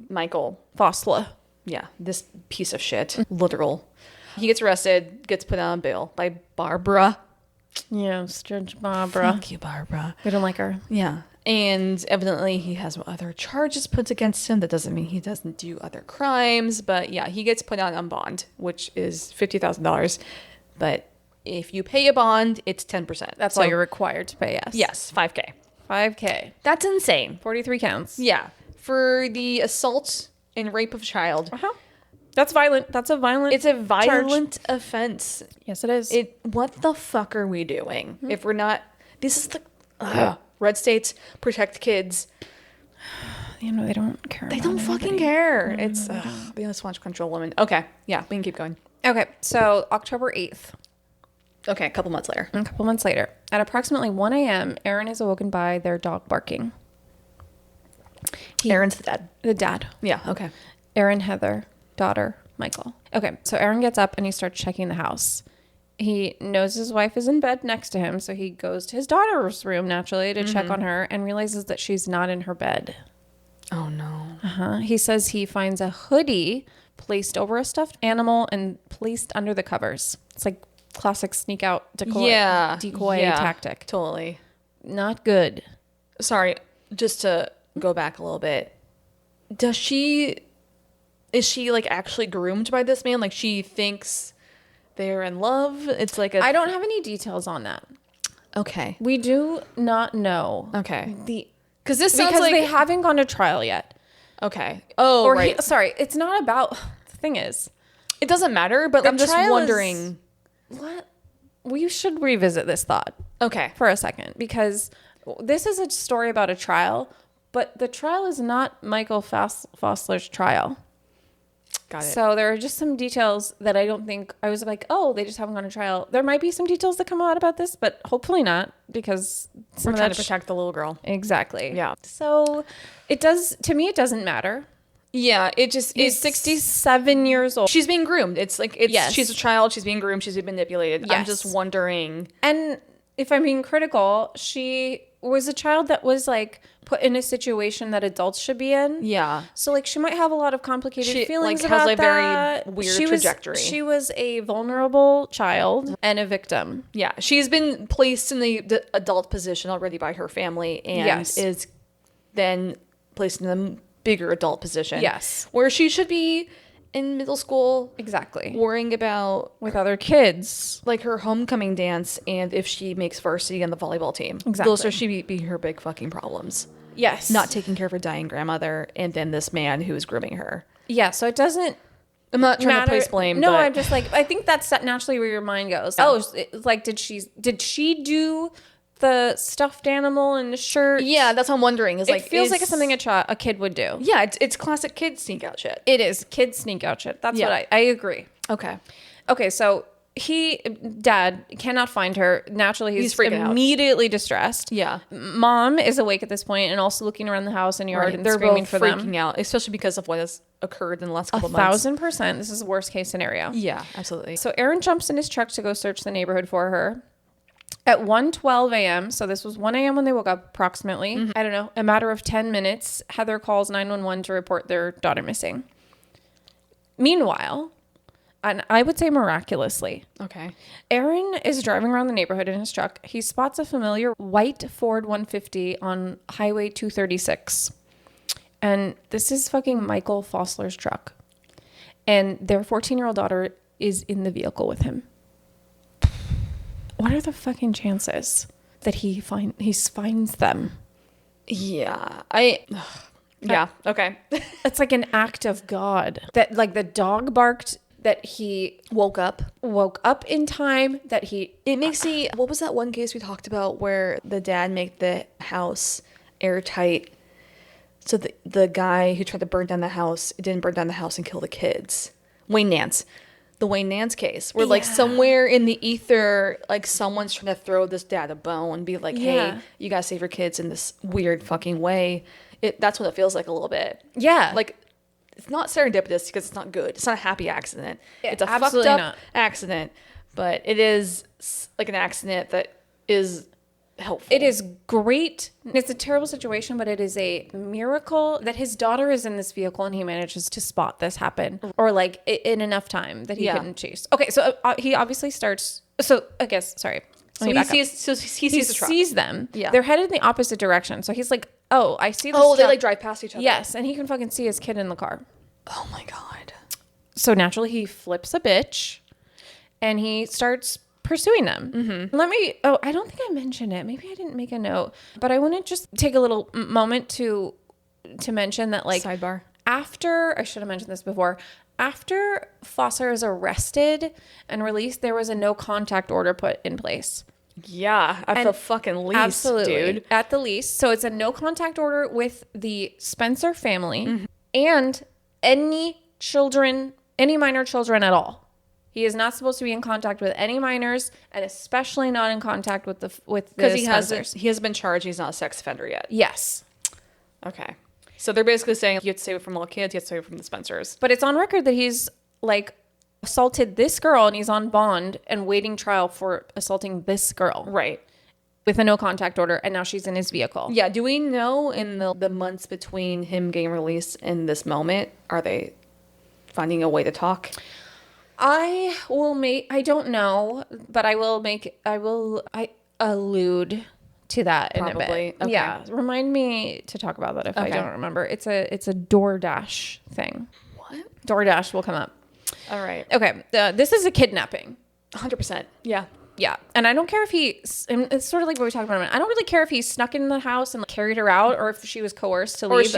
Michael Fosler. Yeah, this piece of shit. Literal. He gets arrested, gets put on bail by Barbara. Yes, Judge Barbara. Thank you, Barbara. We don't like her. Yeah. And evidently he has other charges put against him. That doesn't mean he doesn't do other crimes. But yeah, he gets put on bond, which is $50,000. But if you pay a bond, it's 10%. That's all you're required to pay us. Yes, $5,000. $5,000. That's insane. 43 counts. Yeah. For the assault and rape of child. Uh-huh. That's violent. That's a violent It's a violent offense. Yes, it is. What the fuck are we doing? If we're not, this is the red states protect kids. You know, they don't care. They don't fucking care. It's they just want to control women. Okay, yeah, we can keep going. Okay, so October 8th. Okay, a couple months later. A couple months later, at approximately 1 a.m., Aaron is awoken by their dog barking. Aaron's the dad. The dad. Yeah. Okay. Aaron, Heather, daughter, Michael. Okay, so Aaron gets up and he starts checking the house. He knows his wife is in bed next to him, so he goes to his daughter's room naturally to check on her and realizes that she's not in her bed. Oh no. He says he finds a hoodie placed over a stuffed animal and placed under the covers. It's like classic sneak out decoy tactic. Totally. Not good. Sorry, just to go back a little bit. Is she like actually groomed by this man? Like she thinks they're in love? It's like I don't have any details on that. Okay. We do not know. Okay. Because this sounds like they haven't gone to trial yet. Okay. Oh, right. It's not about. The thing is, it doesn't matter, but the I'm just trial wondering. What? We should revisit this thought. Okay. For a second, because this is a story about a trial, but the trial is not Michael Fosler's trial. Got it. So there are just some details that I don't think I was like, oh, they just haven't gone to trial. There might be some details that come out about this, but hopefully not, because we're trying to protect the little girl. Exactly. Yeah. So it doesn't matter. Yeah, He's 67 years old. She's being groomed. She's a child. She's being groomed. She's being manipulated. Yes. I'm just wondering. And if I'm being critical, she was a child that was like put in a situation that adults should be in. Yeah. So like she might have a lot of complicated feelings like, about has a that. very weird trajectory. She was a vulnerable child and a victim. Yeah, she's been placed in the adult position already by her family and is then placed in the bigger adult position. Yes. Where she should be in middle school. Exactly. Worrying about with other kids. Like her homecoming dance and if she makes varsity on the volleyball team. Exactly. Those are should be her big fucking problems. Yes. Not taking care of her dying grandmother and then this man who is grooming her. Yeah, so it doesn't I'm not trying to place blame. No, but I'm just like, I think that's naturally where your mind goes. Oh, like, did she do the stuffed animal and the shirt? Yeah, that's what I'm wondering. It feels like it's something a kid would do. Yeah, it's classic kid sneak out shit. It is kid sneak out shit. That's what I agree. Okay, so dad cannot find her. Naturally, he's immediately distressed. Yeah. Mom is awake at this point and also looking around the house and yard and they're screaming both for freaking them. out, especially because of what has occurred in the last couple months. 1,000%. This is the worst case scenario. Yeah, absolutely. So Aaron jumps in his truck to go search the neighborhood for her. At 1:12 a.m., so this was 1 a.m. when they woke up approximately. Mm-hmm. I don't know, a matter of 10 minutes, Heather calls 911 to report their daughter missing. Meanwhile, and I would say miraculously, Aaron is driving around the neighborhood in his truck. He spots a familiar white Ford 150 on Highway 236. And this is fucking Michael Fosler's truck. And their 14-year-old daughter is in the vehicle with him. What are the fucking chances that he finds them? Yeah. Okay. It's like an act of God. That like the dog barked, that he woke up in time, that he... It makes me... What was that one case we talked about where the dad made the house airtight So the guy who tried to burn down the house, didn't burn down the house and kill the kids. Wayne Nance. The Wayne Nance case, where like somewhere in the ether, like someone's trying to throw this dad a bone and be like, hey, you gotta save your kids in this weird fucking way. That's what it feels like a little bit. Yeah. Like, it's not serendipitous because it's not good. It's not a happy accident. It's a fucked up accident, but it is like an accident that is helpful. It is great. It's a terrible situation, but it is a miracle that his daughter is in this vehicle and he manages to spot this happen, or like in enough time that he couldn't chase. Okay, so he obviously starts. So I guess sorry. So he sees the truck. Sees them. Yeah, they're headed in the opposite direction. So he's like, "Oh, I see this." Oh, they like drive past each other. Yes, and he can fucking see his kid in the car. Oh my god. So naturally, he flips a bitch, and he starts pursuing them. Mm-hmm. I don't think I mentioned it. Maybe I didn't make a note, but I want to just take a little moment to mention that, like, sidebar. After, I should have mentioned this before, after Fosler is arrested and released, there was a no contact order put in place. Yeah, at the fucking lease, absolutely, dude. At the lease. So it's a no contact order with the Spencer family and any minor children at all. He is not supposed to be in contact with any minors, and especially not in contact with the Spencers. He hasn't been charged. He's not a sex offender yet. Yes. Okay. So they're basically saying you have to stay away from little kids. You have to stay away from the Spencers. But it's on record that he's like assaulted this girl, and he's on bond and waiting trial for assaulting this girl. Right. With a no contact order, and now she's in his vehicle. Yeah. Do we know in the months between him getting released and this moment, are they finding a way to talk? I don't know, but I allude to that in a bit. Okay. Yeah. Remind me to talk about that if I don't remember. It's a DoorDash thing. What? DoorDash will come up. All right. Okay. This is a kidnapping. 100%. Yeah. Yeah. And I don't care if and it's sort of like what we talked about a minute. I don't really care if he snuck in the house and carried her out, or if she was coerced to leave.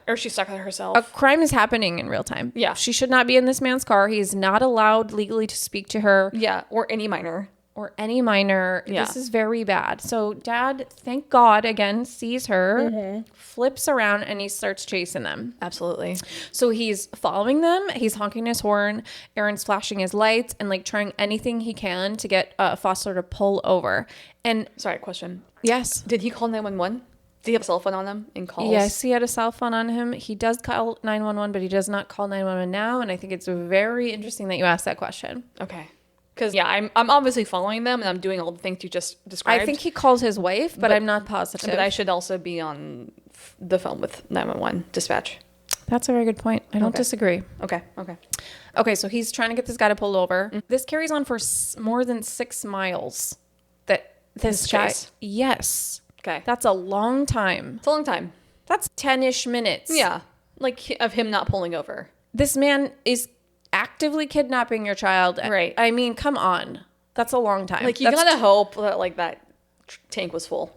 Or she stuck with herself. A crime is happening in real time. Yeah. She should not be in this man's car. He is not allowed legally to speak to her. Yeah. Or any minor. Yeah. This is very bad. So dad, thank God, again, sees her, flips around, and he starts chasing them. Absolutely. So he's following them. He's honking his horn. Aaron's flashing his lights and like trying anything he can to get Fosler to pull over. And sorry, question. Yes. Did he call 911? Did he have a cell phone on him in calls? Yes, he had a cell phone on him. He does call 911, but he does not call 911 now. And I think it's very interesting that you asked that question. Okay. Because, yeah, I'm obviously following them, and I'm doing all the things you just described. I think he calls his wife, but I'm not positive. But I should also be on the phone with 911 dispatch. That's a very good point. I don't disagree. Okay, so he's trying to get this guy to pull over. Mm-hmm. This carries on for more than 6 miles. This guy... Yes. Okay. That's a long time. It's a long time. That's 10-ish minutes. Yeah. Like, of him not pulling over. This man is actively kidnapping your child. Right. I mean, come on. That's a long time. Like, you gotta hope that, like, that tank was full.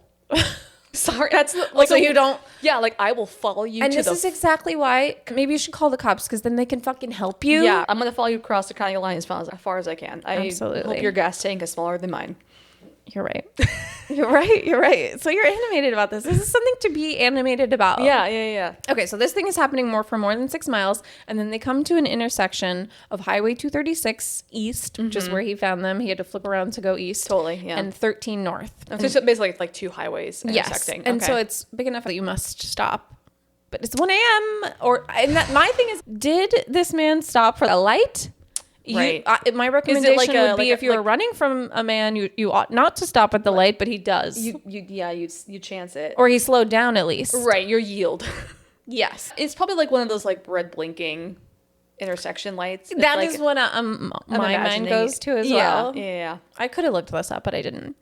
Sorry. That's, like, so you don't... Yeah, like, I will follow you and this is exactly why maybe you should call the cops, because then they can fucking help you. Yeah, I'm gonna follow you across the county line as far as I can. Absolutely. I hope your gas tank is smaller than mine. You're right. You're right. So you're animated about this. This is something to be animated about. Yeah. Okay, so this thing is happening for more than 6 miles, and then they come to an intersection of Highway 236 East, which is where he found them. He had to flip around to go east. Totally, yeah. And 13 North. So it's basically like 2 highways intersecting. Yes, and so it's big enough that you must stop. But it's 1 a.m. My thing is, did this man stop for a light? Right. My recommendation would be if you were running from a man, you ought not to stop at the light, but he does. You chance it. Or he slowed down at least. Right, your yield. Yes. It's probably like one of those like red blinking intersection lights. That is what my mind goes to as well. Yeah. I could have looked this up, but I didn't.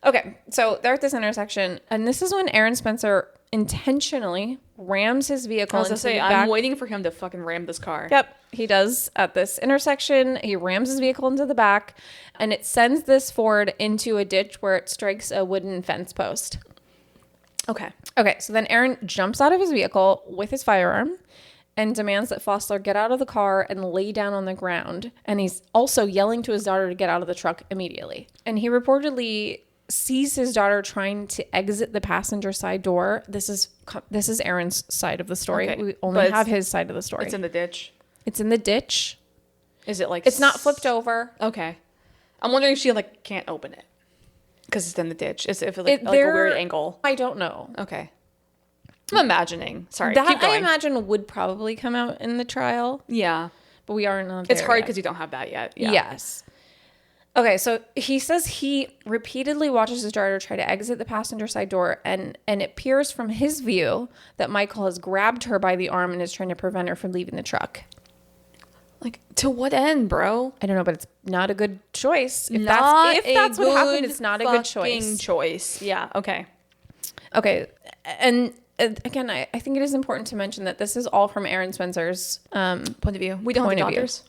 Okay, so they're at this intersection, and this is when Aaron Spencer intentionally rams his vehicle. I was gonna say, I'm waiting for him to fucking ram this car. Yep, he does at this intersection. He rams his vehicle into the back, and it sends this Ford into a ditch where it strikes a wooden fence post. Okay, so then Aaron jumps out of his vehicle with his firearm and demands that Fosler get out of the car and lay down on the ground. And he's also yelling to his daughter to get out of the truck immediately. And he reportedly sees his daughter trying to exit the passenger side door. This is Aaron's side of the story. Okay. We only have his side of the story. It's in the ditch. It's in the ditch. Is it like... It's not flipped over. Okay. I'm wondering if she like can't open it because it's in the ditch. Is it like a weird angle? I don't know. Okay. I'm imagining. Sorry. That keep going. I imagine would probably come out in the trial. Yeah. But we aren't on It's hard because you don't have that yet. Yeah. Yes. Okay, so he says he repeatedly watches his daughter try to exit the passenger side door, and it appears from his view that Michael has grabbed her by the arm and is trying to prevent her from leaving the truck. Like, to what end, bro? I don't know, but it's not a good choice. If that's what happened, it's not a good choice. Yeah, okay. Okay, and again, I think it is important to mention that this is all from Aaron Spencer's point of view. We don't have the doctors.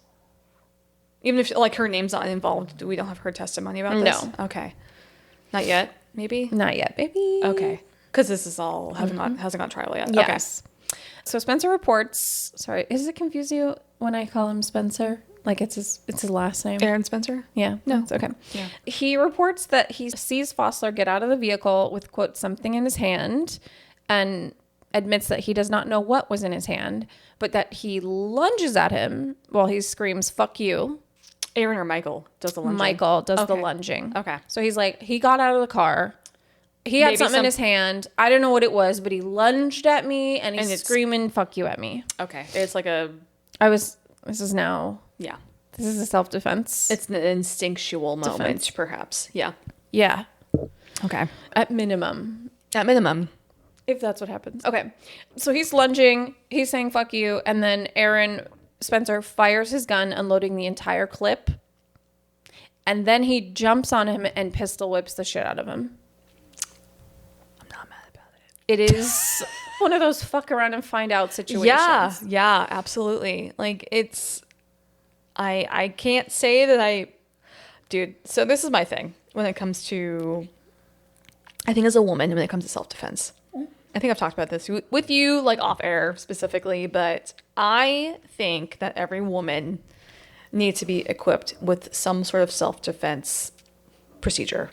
Even if like her name's not involved, we don't have her testimony about this? No. Okay. Not yet, maybe? Not yet, baby. Okay. Because this is all hasn't gone trial yet. Yes. Okay. So Spencer reports, sorry, does it confuse you when I call him Spencer? Like it's his last name? Aaron Spencer? Yeah. No. It's okay. Yeah. He reports that he sees Fosler get out of the vehicle with, quote, something in his hand, and admits that he does not know what was in his hand, but that he lunges at him while he screams, "Fuck you." Aaron or Michael does the lunging? Michael does the lunging. Okay. So he's like, he got out of the car. He had something in his hand. I don't know what it was, but he lunged at me and he's screaming, "Fuck you" at me. Okay. It's like a... This is a self-defense. It's an instinctual moment, perhaps. Yeah. Yeah. Okay. At minimum. If that's what happens. Okay. So he's lunging. He's saying, "Fuck you." And then Aaron Spencer fires his gun, unloading the entire clip. And then he jumps on him and pistol whips the shit out of him. I'm not mad about It it. is one of those fuck around and find out situations. Yeah, absolutely. Like it's... I can't say that Dude, so this is my thing when it comes to... I think as a woman, when it comes to self-defense. I think I've talked about this with you, like off air specifically, but I think that every woman needs to be equipped with some sort of self-defense procedure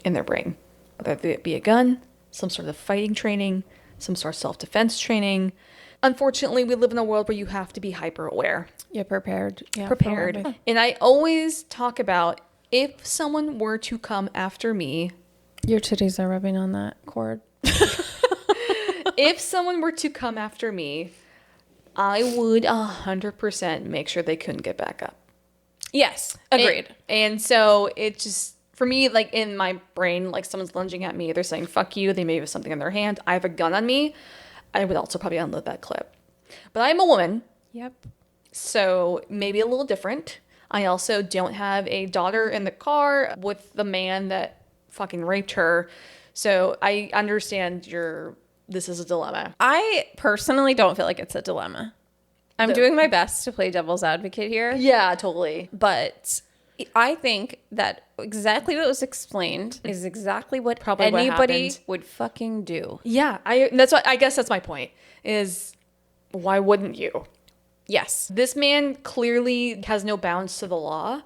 in their brain, whether it be a gun, some sort of fighting training, some sort of self-defense training. Unfortunately, we live in a world where you have to be hyper aware. Yeah, prepared. Yeah, prepared. And I always talk about if someone were to come after me. Your titties are rubbing on that cord. If someone were to come after me, I would 100% make sure they couldn't get back up. Yes, agreed. And so it just, for me, like in my brain, like someone's lunging at me, they're saying, "Fuck you." They may have something in their hand. I have a gun on me. I would also probably unload that clip. But I'm a woman. Yep. So maybe a little different. I also don't have a daughter in the car with the man that fucking raped her. So I understand this is a dilemma. I personally don't feel like it's a dilemma. I'm doing my best to play devil's advocate here. Yeah, totally. But I think that exactly what was explained is exactly what Probably anybody what would fucking do. Yeah, I guess that's my point, is why wouldn't you? Yes. This man clearly has no bounds to the law.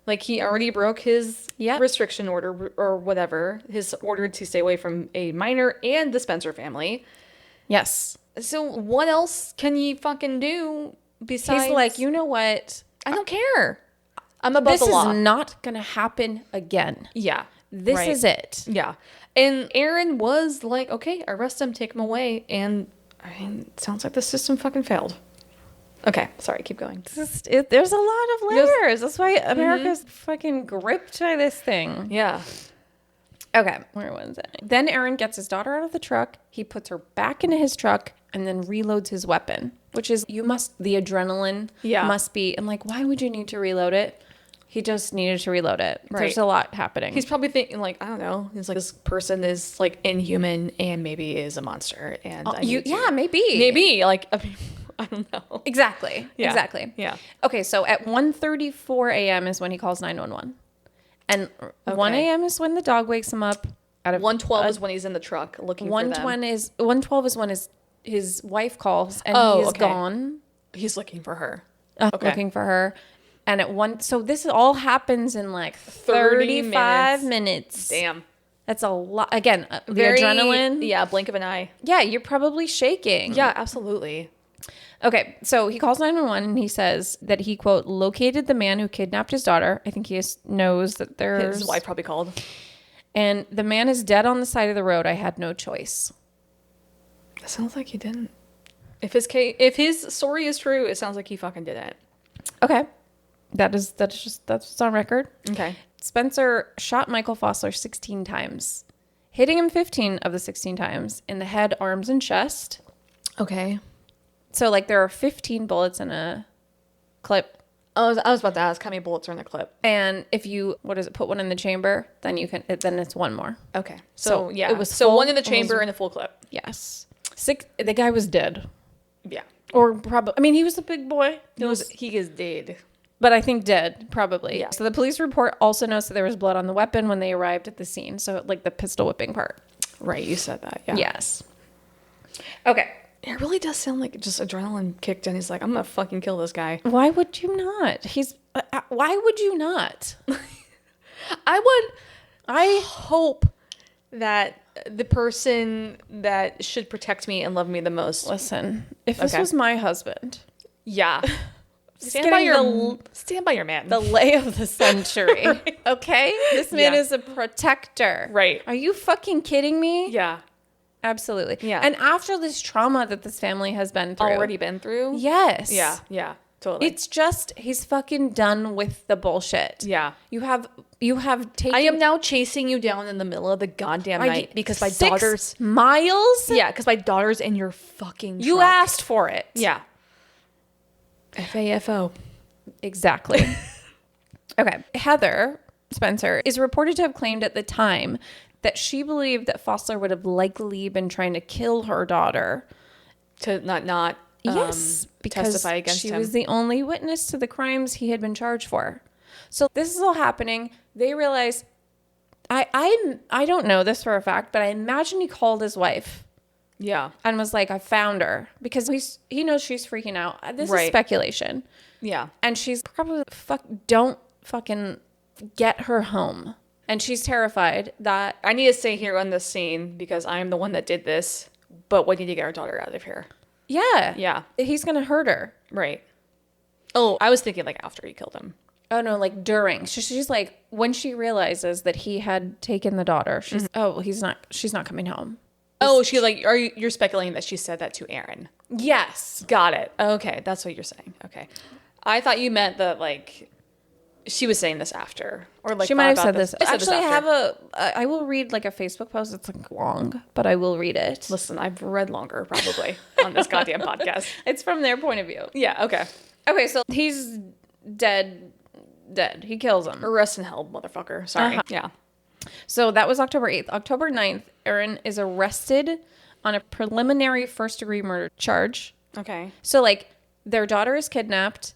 Like, he already broke his restriction order or whatever, his order to stay away from a minor and the Spencer family. Yes. So what else can you fucking do besides... He's like, you know what? I don't care. I'm above the law. This is not going to happen again. Yeah. This is it. Yeah. And Aaron was like, okay, arrest him, take him away. And I mean, it sounds like the system fucking failed. Okay, sorry, keep going. There's a lot of layers. That's why America's fucking gripped by this thing. Yeah. Okay, where was it? Then Aaron gets his daughter out of the truck. He puts her back into his truck and then reloads his weapon, which is, the adrenaline must be. And like, why would you need to reload it? He just needed to reload it. Right. There's a lot happening. He's probably thinking, like, I don't know. He's like, this person is like inhuman and maybe is a monster. And maybe. Like, I mean, I don't know. Exactly. Yeah. Exactly. Yeah. Okay, so at 1:34 a.m. is when he calls 911. And 1 a.m. is when the dog wakes him up. 1:12 is when he's in the truck looking for them. 1:12 is when his wife calls and he is gone. He's looking for her. Looking for her. And so this all happens in like 35 minutes. Damn. That's a lot. Again, the Very, adrenaline. Yeah, blink of an eye. Yeah, you're probably shaking. Yeah, absolutely. Okay, so he calls 911 and he says that he, quote, located the man who kidnapped his daughter. I think he knows that there's... His wife probably called. And the man is dead on the side of the road. I had no choice. It sounds like he didn't. If his story is true, it sounds like he fucking didn't. Okay. That's what's on record. Okay. Spencer shot Michael Fosler 16 times, hitting him 15 of the 16 times in the head, arms, and chest. Okay. So, like, there are 15 bullets in a clip. I was about to ask how many bullets are in the clip. And if you, put one in the chamber, then then it's one more. Okay. So yeah. It was so one in the chamber and a full clip. Yes. The guy was dead. Yeah. Or probably, I mean, he was a big boy. He is dead. But I think dead, probably. Yeah. So the police report also notes that there was blood on the weapon when they arrived at the scene. So, like, the pistol whipping part. Right, you said that. Yeah. Yes. Okay. It really does sound like just adrenaline kicked in. He's like, I'm gonna fucking kill this guy. Why would you not? Why would you not? I hope that the person that should protect me and love me the most. Listen, if this Okay. was my husband. Yeah. Stand by your man. The lay of the century. Right. Okay? This man Yeah. is a protector. Right. Are you fucking kidding me? Yeah. Absolutely. Yeah. And after this trauma that this family has been through. Already been through? Yes. Yeah. Yeah. Totally. It's just, he's fucking done with the bullshit. Yeah. You have taken. I am now chasing you down in the middle of the goddamn night because my 6 daughter's. miles? Yeah, because my daughter's in your fucking You truck. asked for it. Yeah. FAFO. Exactly. Okay. Heather Spencer is reported to have claimed at the time that she believed that Fosler would have likely been trying to kill her daughter. To not Yes, because testify against she him. was the only witness to the crimes he had been charged for. So this is all happening. They realize, I don't know this for a fact, but I imagine he called his wife. Yeah. And was like, I found her. Because he knows she's freaking out. This Right. is speculation. Yeah. And she's probably, don't fucking get her home. And she's terrified that... I need to stay here on this scene because I am the one that did this, but we need to get our daughter out of here. Yeah. Yeah. He's going to hurt her. Right. Oh, I was thinking like after he killed him. Oh, no, like during. She's like, when she realizes that he had taken the daughter, she's, she's not coming home. Oh, you're speculating that she said that to Aaron. Yes. Got it. Okay, that's what you're saying. Okay. I thought you meant that like she was saying this after, or like she might have said this. I said this Actually, after. I will read like a Facebook post. It's like long, but I will read it. Listen, I've read longer probably on this goddamn podcast. It's from their point of view. Yeah. Okay. Okay, so he's dead. He kills him. Arrest in hell, motherfucker. Sorry. Yeah. So that was October 8th. October 9th, Aaron is arrested on a preliminary first-degree murder charge. Okay. So, like, their daughter is kidnapped.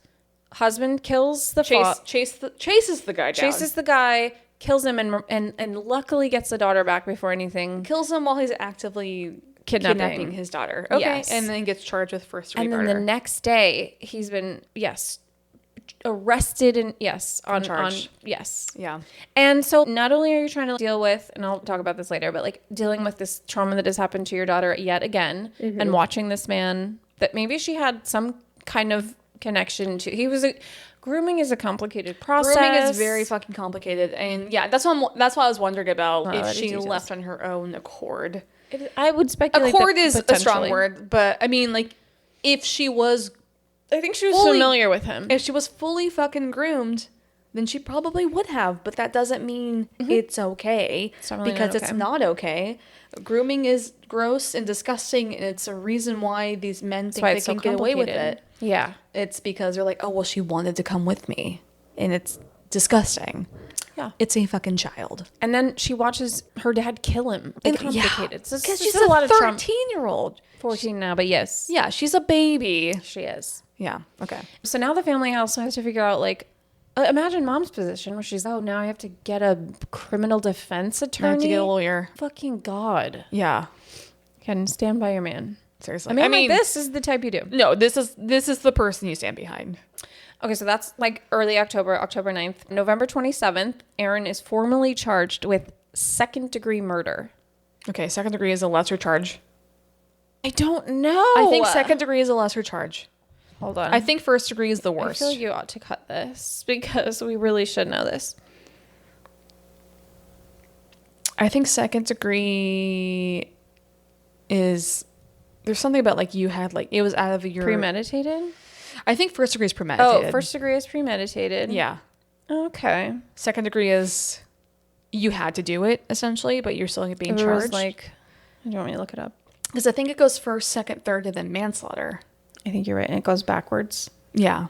Husband kills the chases the guy down. chases the guy, kills him, and luckily gets the daughter back before anything. Kills him while he's actively kidnapping his daughter. Okay. Yes. And then gets charged with first-degree murder. And then the next day, he's been, arrested and charged. yes. Yeah. And so not only are you trying to deal with, and I'll talk about this later, but like dealing with this trauma that has happened to your daughter yet again, and watching this man that maybe she had some kind of connection to. Grooming is a complicated process. Grooming is very fucking complicated, and yeah, that's what I was wondering about if she details. left on her own accord. I would speculate. Accord that is a strong potentially. word, but I mean, like, if she was, I think she was familiar with him. if she was fully fucking groomed, then she probably would have. But that doesn't mean it's okay, because it's not okay. Grooming is gross and disgusting, and it's a reason why these men think they can get away with it. Yeah. It's because they're like, oh, well, she wanted to come with me. And it's disgusting. Yeah. It's a fucking child. And then she watches her dad kill him. It's complicated. So Because she's she's a lot of trauma. 13-year-old. 14 now, but yes. Yeah, she's a baby. She is. Yeah, okay. So now the family also has to figure out, like, imagine mom's position where she's, oh, now I have to get a criminal defense attorney. I have to get a lawyer. Fucking God. Yeah. Can stand by your man. Seriously. I mean, like, this is the type you do. No, this is the person you stand behind. Okay, so that's like early October, October 9th. November 27th, Aaron is formally charged with second-degree murder? Okay, second degree is a lesser charge. I don't know. I think second degree is a lesser charge. Hold on. I think first degree is the worst. I feel like you ought to cut this because we really should know this. I think second degree is, there's something about like you had like, it was out of your... Premeditated? I think first degree is premeditated. Oh, first degree is premeditated. Yeah. Okay. Second degree is you had to do it essentially, but you're still being It charged. was like, do you want me to look it up? Because I think it goes first, second, third, and then manslaughter. I think you're right. And it goes backwards. Yeah.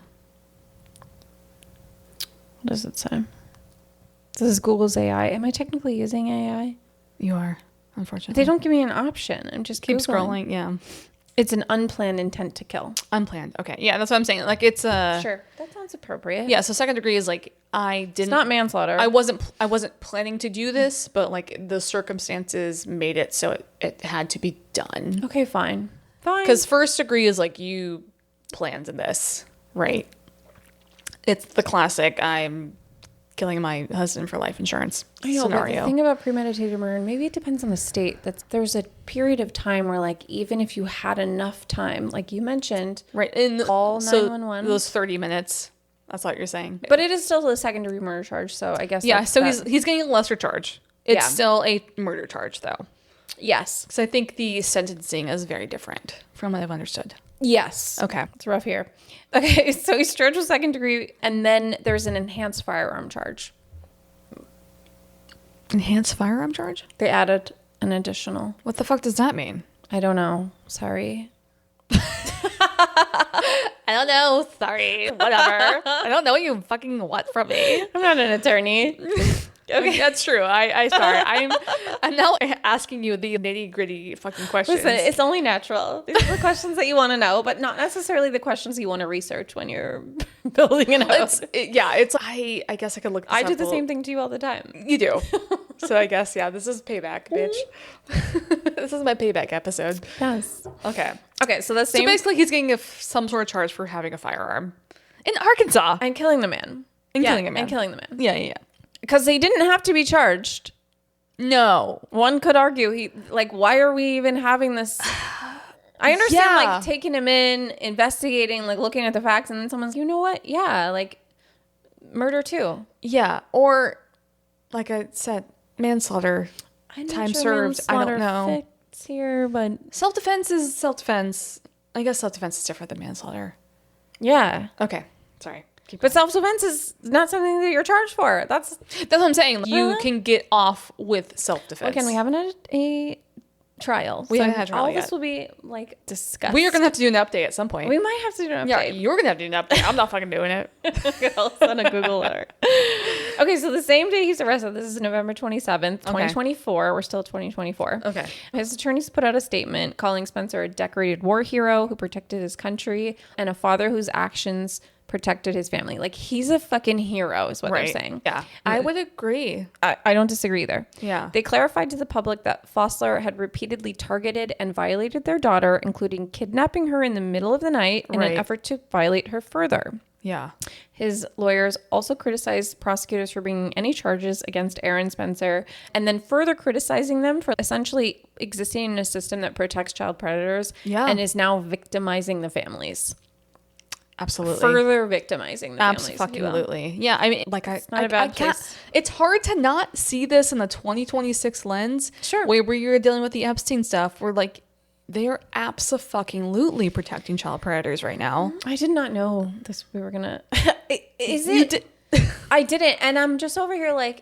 What does it say? This is Google's AI. Am I technically using AI? You are, unfortunately. They don't give me an option. I'm just keep Googling. scrolling. Yeah. It's an unplanned intent to kill. Unplanned. Okay. Yeah, that's what I'm saying. Like it's Sure. That sounds appropriate. Yeah, so second degree is like It's not manslaughter. I wasn't planning to do this, but like the circumstances made it so it had to be done. Okay, fine. Because first degree is like you planned this, right? It's the classic I'm killing my husband for life insurance scenario. But the thing about premeditated murder, and maybe it depends on the state, that there's a period of time where like even if you had enough time, like you mentioned, right, in all 911, those 30 minutes. That's what you're saying. But it is still a second degree murder charge, so I guess yeah. So he's getting a lesser charge. It's Yeah. still a murder charge though. Yes. Because I think the sentencing is very different from what I've understood. Yes. Okay. It's rough here. Okay, so he's charged with second degree, and then there's an enhanced firearm charge. Enhanced firearm charge? They added an additional. What the fuck does that mean? I don't know. Sorry. I don't know. Sorry. Whatever. I don't know you fucking what from me. I'm not an attorney. Okay, that's true. I sorry. I'm now asking you the nitty gritty fucking questions. Listen, it's only natural. These are the questions that you want to know, but not necessarily the questions you want to research when you're building an house. I guess I could look this I up do the same thing to you all the time. You do. So I guess, yeah, this is payback, bitch. This is my payback episode. Yes. Okay. Okay, so the same. So basically he's getting some sort of charge for having a firearm in Arkansas. And killing the man. Killing a man. And killing the man. Yeah. Because they didn't have to be charged. No. One could argue, why are we even having this? I understand, taking him in, investigating, looking at the facts, and then someone's, you know what? Yeah, murder too. Yeah. Or, like I said, manslaughter. Time served. I don't know. Fits here, but self-defense is self-defense. I guess self-defense is different than manslaughter. Yeah. Okay. Sorry. But self-defense is not something that you're charged for. That's what I'm saying. You can get off with self-defense. Again, we haven't had a trial. We haven't had a trial yet. All this will be discussed. We are gonna have to do an update at some point. We might have to do an update. Yeah, you're gonna have to do an update. I'm not fucking doing it. I'll send a Google alert. Okay, so the same day he's arrested, this is November 27th, 2024. We're still 2024. Okay. His attorneys put out a statement calling Spencer a decorated war hero who protected his country and a father whose actions protected his family. He's a fucking hero is what they're saying. Yeah. I would agree. I don't disagree either. Yeah. They clarified to the public that Fosler had repeatedly targeted and violated their daughter, including kidnapping her in the middle of the night in an effort to violate her further. Yeah. His lawyers also criticized prosecutors for bringing any charges against Aaron Spencer and then further criticizing them for essentially existing in a system that protects child predators and is now victimizing the families. Absolutely. Further victimizing the families. Absolutely. Yeah. I mean, it's not a bad case. It's hard to not see this in the 2026 lens. Sure. Where you're dealing with the Epstein stuff, where they are abso-fucking-lutely protecting child predators right now. I did not know this. We were gonna. Is it? I didn't, and I'm just over here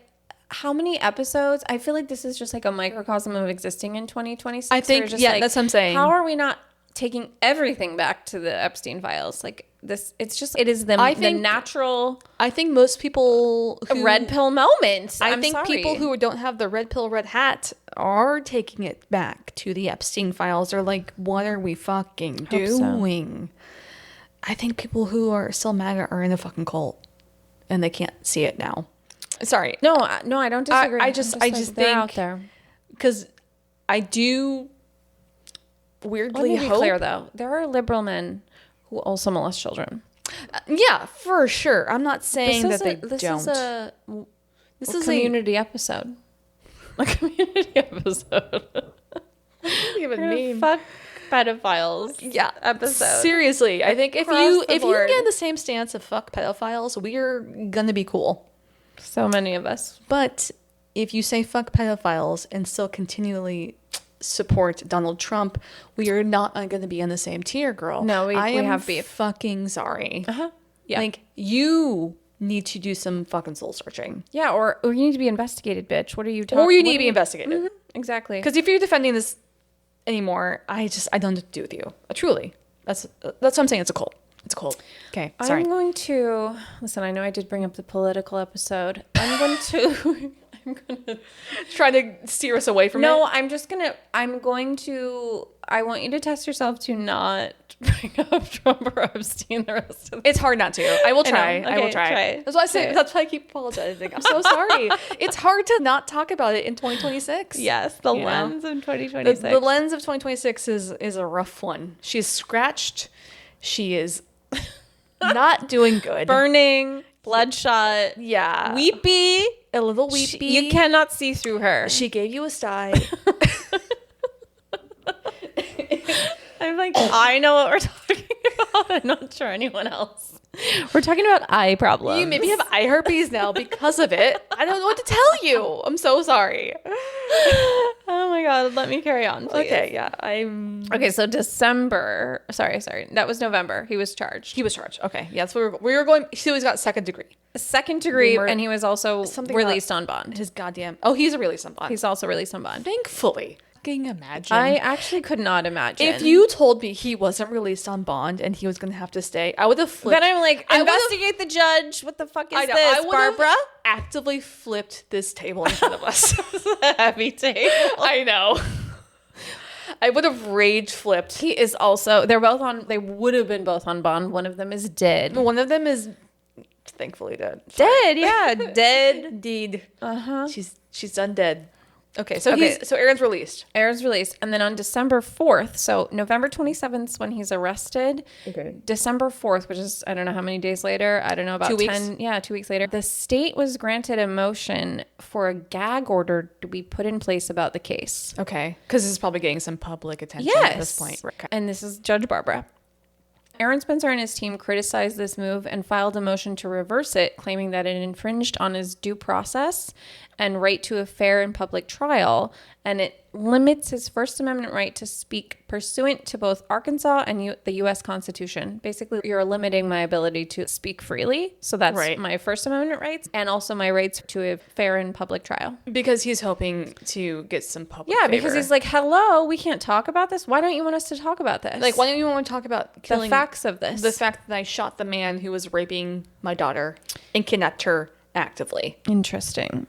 how many episodes? I feel like this is just a microcosm of existing in 2026. I think, that's what I'm saying. How are we not taking everything back to the Epstein files? It is the natural. I think most people red pill moment. I think people who don't have the red pill, red hat are taking it back to the Epstein files. They're like, what are we fucking doing? So. I think people who are still MAGA are in a fucking cult and they can't see it now. Sorry. No, I don't disagree. I just think they're out there. Because I do weirdly Let me be clear, though. There are liberal men who also molest children. Yeah, for sure. I'm not saying that they don't. This is a community episode. a community episode. Even We're gonna meme. fuck pedophiles. Yeah, episode. Seriously, I think if Across you the can board. get the same stance of fuck pedophiles, we're gonna be cool. So many of us. But if you say fuck pedophiles and still continually support Donald Trump, we are not going to be in the same tier, girl. No, we am have beef. Fucking sorry. Yeah. Like, you need to do some fucking soul searching, Yeah, or you need to be investigated, bitch. What are you talking? or you need to be investigated. Exactly. Because if you're defending this anymore, I don't know what to do with you. Truly, that's what I'm saying. It's a cult. It's a cult. Okay, sorry. I'm going to listen. I know I did bring up the political episode. I'm going to. Trying to steer us away from it. No, I'm going to. I want you to test yourself to not bring up Trump or Epstein the rest of the It's hard not to. I will try. know. I will Okay, try. try. That's why I say. Try it. That's why I keep apologizing. I'm so sorry. It's hard to not talk about it in 2026. Yes, the You know? lens in 2026. The lens of 2026 is a rough one. She's scratched. She is not doing good. Burning, bloodshot, Yeah. weepy. A little weepy. You cannot see through her. She gave you a sigh. I'm like, I know what we're talking about. I'm not sure anyone else. We're talking about eye problems. You maybe have eye herpes now because of it. I don't know what to tell you. I'm so sorry. Oh my god, let me carry on, please. Okay, yeah. Okay, so December. Sorry. That was November. He was charged. He was charged. Okay. Yeah, that's where we were going. He always got second degree. Second degree, Murder- and he was also Something released on bond. His goddamn. Oh, he's a release on bond. He's also released on bond. Thankfully. Fucking imagine. I actually could not imagine. If you told me he wasn't released on bond and he was going to have to stay, I would have flipped. Then I'm like, I would've- investigate the judge. What the fuck is I know, this, I would've Barbara? actively flipped this table in front of us. Heavy table. I know. I would have rage flipped. He is also. They would have been both on bond. One of them is dead. One of them is thankfully dead. Dead, yeah, dead. Indeed. Uh-huh. She's done dead. Okay, so Aaron's released. Aaron's released, and then on December 4th, so November 27th is when he's arrested. Okay. December 4th, which is, I don't know how many days later. I don't know, about 2 weeks? 10. Yeah, 2 weeks later. The state was granted a motion for a gag order to be put in place about the case. Okay, because this is probably getting some public attention Yes. at this point. Okay. And this is Judge Barbara. Aaron Spencer and his team criticized this move and filed a motion to reverse it, claiming that it infringed on his due process and right to a fair and public trial, and it limits his First Amendment right to speak pursuant to both Arkansas and the U.S. Constitution. Basically, you're limiting my ability to speak freely, so that's Right. my First Amendment rights, and also my rights to a fair and public trial. Because he's hoping to get some public Yeah, favor. because he's like, hello, we can't talk about this? Why don't you want us to talk about this? Like, why don't you want to talk about the killing facts of this? the fact that I shot the man who was raping my daughter and kidnapped her actively? Interesting.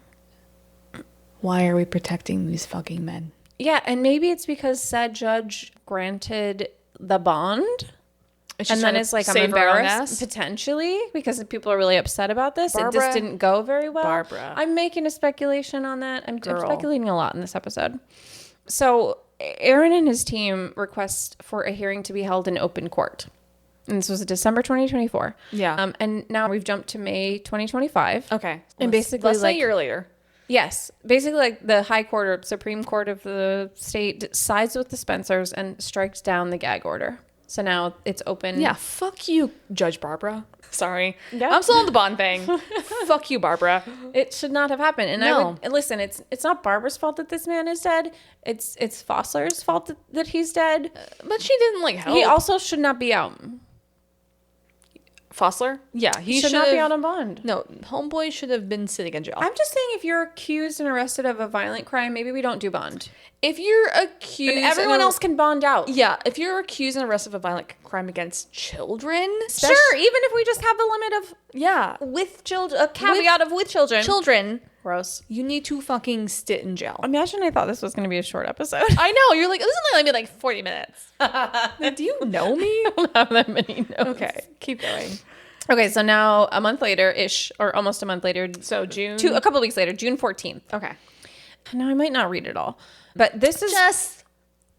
Why are we protecting these fucking men? Yeah, and maybe it's because said judge granted the bond, and then it's like, I'm embarrassed, potentially, because people are really upset about this. It Barbara- just didn't go very well. Barbara. I'm making a speculation on that. I'm Girl. speculating a lot in this episode. So Aaron and his team request for a hearing to be held in open court. And this was December 2024. Yeah. And now we've jumped to May 2025. Okay. And basically, less than like, a year later. yes, basically, like, the High Court or Supreme Court of the state sides with the Spencers and strikes down the gag order. So now it's open. Yeah, fuck you, Judge Barbara. Sorry. Yeah. I'm still on the bond thing. Fuck you, Barbara. It should not have happened. And No. I would listen. It's not Barbara's fault that this man is dead. It's Fosler's fault that he's dead. But she didn't like help. He also should not be out. Fosler? Yeah, he should not be out on bond. No, homeboy should have been sitting in jail. I'm just saying, if you're accused and arrested of a violent crime, maybe we don't do bond. If you're accused, And everyone else can bond out. Yeah, if you're accused and arrested of a violent crime against children, Sure, even if we just have the limit of yeah, with children, a caveat of with children. children, Gross. you need to fucking sit in jail. Imagine I thought this was going to be a short episode. I know, you're like, this is only like 40 minutes. Do you know me? I don't have that many notes. Okay, keep going. Okay, so now a month later-ish, or almost a month later. So June? A couple of weeks later, June 14th. Okay. Now, I might not read it all, but this is... Just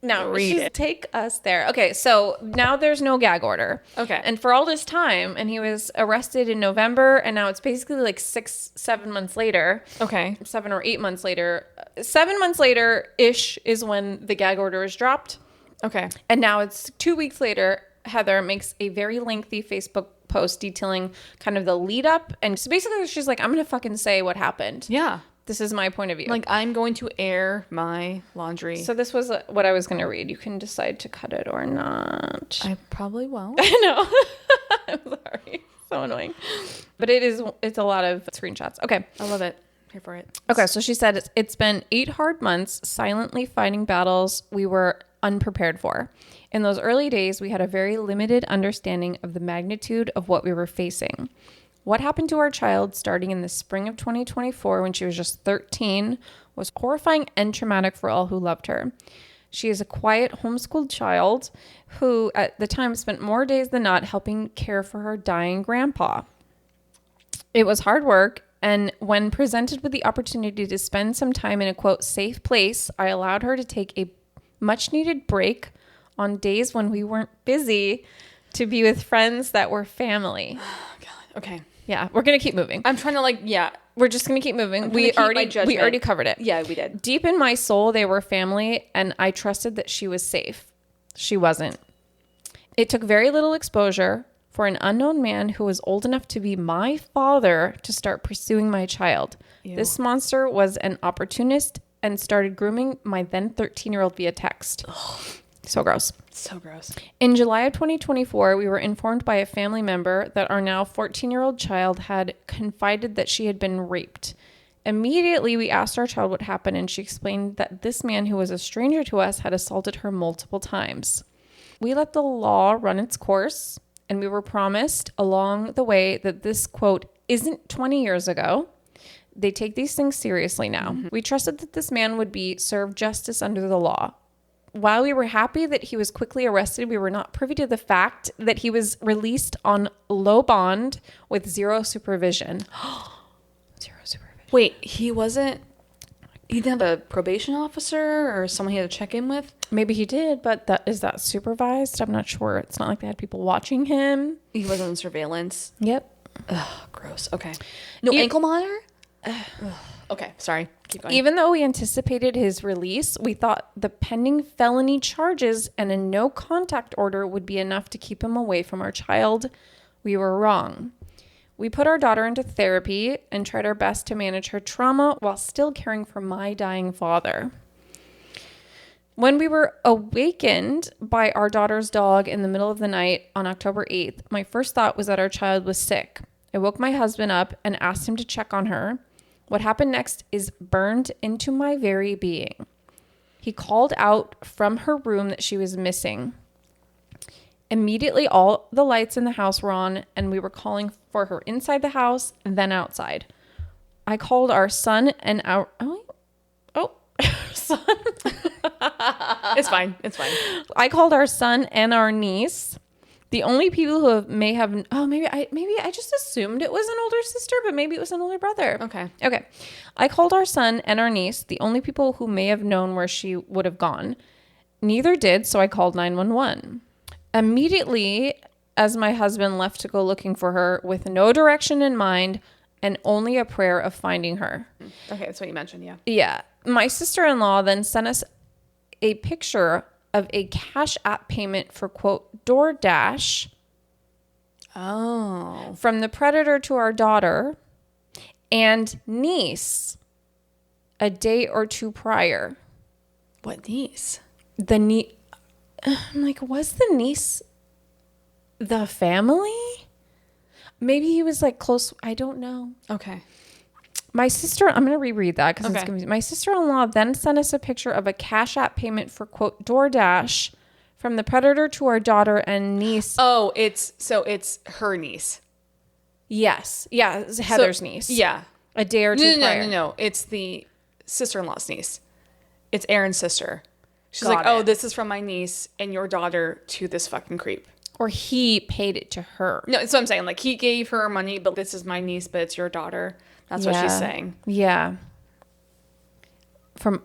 No, Read it. Take us there. Okay, so now there's no gag order. Okay. And for all this time, and he was arrested in November, and now it's basically like 7 months later. Okay. 7 or 8 months later. 7 months later-ish is when the gag order is dropped. Okay. And now it's 2 weeks later, Heather makes a very lengthy Facebook post detailing kind of the lead up. And so basically she's like, I'm going to fucking say what happened. Yeah. This is my point of view. Like, I'm going to air my laundry. So this was what I was going to read. You can decide to cut it or not. I probably won't. I know. I'm sorry. So annoying. But it's a lot of screenshots. Okay. I love it. Here for it. Okay. So she said, it's been 8 hard months silently fighting battles we were unprepared for. In those early days, we had a very limited understanding of the magnitude of what we were facing. What happened to our child starting in the spring of 2024 when she was just 13 was horrifying and traumatic for all who loved her. She is a quiet, homeschooled child who, at the time, spent more days than not helping care for her dying grandpa. It was hard work, and when presented with the opportunity to spend some time in a, quote, safe place, I allowed her to take a much-needed break on days when we weren't busy to be with friends that were family. Oh, God. Okay. Yeah, we're going to keep moving. I'm trying to We're just going to keep moving. We already covered it. Yeah, we did. Deep in my soul, they were family, and I trusted that she was safe. She wasn't. It took very little exposure for an unknown man who was old enough to be my father to start pursuing my child. Ew. This monster was an opportunist and started grooming my then 13-year-old via text. Ugh. So gross. So gross. In July of 2024, we were informed by a family member that our now 14-year-old child had confided that she had been raped. Immediately, we asked our child what happened, and she explained that this man who was a stranger to us had assaulted her multiple times. We let the law run its course, and we were promised along the way that this, quote, isn't 20 years ago. They take these things seriously now. Mm-hmm. We trusted that this man would be served justice under the law. While we were happy that he was quickly arrested, we were not privy to the fact that he was released on low bond with zero supervision. Zero supervision. Wait, he didn't have a probation officer or someone he had to check in with? Maybe he did, but is that supervised? I'm not sure. It's not like they had people watching him. He wasn't on surveillance? Yep. Ugh, gross. Okay. No ankle monitor? Okay, sorry. Keep going. Even though we anticipated his release, we thought the pending felony charges and a no contact order would be enough to keep him away from our child. We were wrong. We put our daughter into therapy and tried our best to manage her trauma while still caring for my dying father. When we were awakened by our daughter's dog in the middle of the night on October 8th, my first thought was that our child was sick. I woke my husband up and asked him to check on her. What happened next is burned into my very being. He called out from her room that she was missing. Immediately, all the lights in the house were on, and we were calling for her inside the house and then outside. I called our son and our... son. It's fine. It's fine. I called our son and our niece. The only people who maybe I just assumed it was an older sister, but maybe it was an older brother. Okay. I called our son and our niece, the only people who may have known where she would have gone. Neither did, so I called 911. Immediately, as my husband left to go looking for her with no direction in mind and only a prayer of finding her. Okay, that's what you mentioned, yeah. Yeah. My sister-in-law then sent us a picture of a Cash App payment for, quote, DoorDash. Oh. From the predator to our daughter and niece a day or two prior. What niece? I'm like, was the niece the family? Maybe he was like close. I don't know. Okay. I'm going to reread that because it's confusing. My sister-in-law then sent us a picture of a Cash App payment for, quote, DoorDash from the predator to our daughter and niece. Oh, it's her niece. Yes. Yeah, it's Heather's niece. Yeah. A day or two prior. No. It's the sister-in-law's niece. It's Aaron's sister. She's Got like, it. this is from my niece and your daughter to this fucking creep. Or he paid it to her. No, that's what I'm saying. Like, he gave her money, but this is my niece, but it's your daughter. That's what she's saying. Yeah.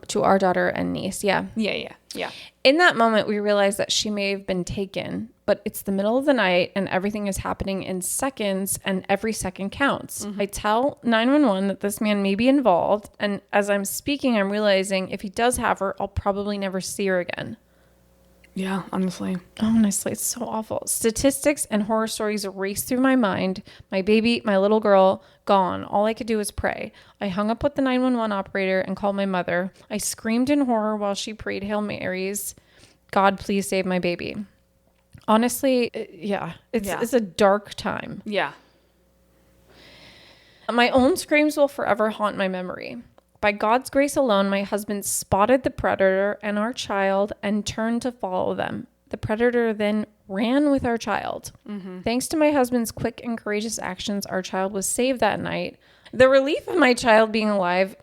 to our daughter and niece. Yeah. Yeah. In that moment, we realized that she may have been taken, but it's the middle of the night and everything is happening in seconds and every second counts. I tell 911 that this man may be involved. And as I'm speaking, I'm realizing if he does have her, I'll probably never see her again. Yeah, honestly. Honestly, it's so awful. Statistics and horror stories race through my mind. My baby, my little girl, gone. All I could do was pray. I hung up with the 911 operator and called my mother. I screamed in horror while she prayed Hail Marys. God, please save my baby. Honestly, it's a dark time. Yeah. My own screams will forever haunt my memory. By God's grace alone, my husband spotted the predator and our child and turned to follow them. The predator then ran with our child. Thanks to my husband's quick and courageous actions, our child was saved that night. The relief of my child being alive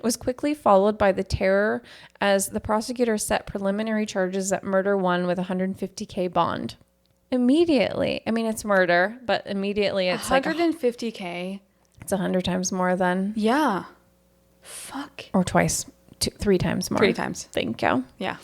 was quickly followed by the terror as the prosecutor set preliminary charges at murder 1 with $150K bond. Immediately. I mean, it's murder, but immediately it's $150K. It's 100 times more than. Yeah. Fuck. Or twice. 3 times more. 3 times. Thank you. Yeah.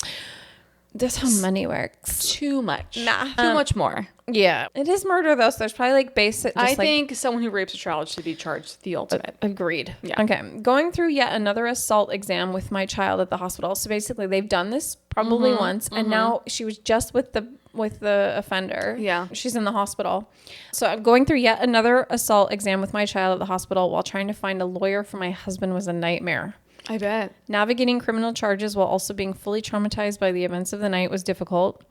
That's how money works. Too much. Nah. Too much more. Yeah. It is murder, though, so there's probably like basic. I think someone who rapes a child should be charged the ultimate. Agreed. Yeah. Okay. Going through yet another assault exam with my child at the hospital. So basically, they've done this probably once, and now she was just with the offender. Yeah. She's in the hospital. So I'm going through yet another assault exam with my child at the hospital while trying to find a lawyer for my husband was a nightmare. I bet. Navigating criminal charges while also being fully traumatized by the events of the night was difficult.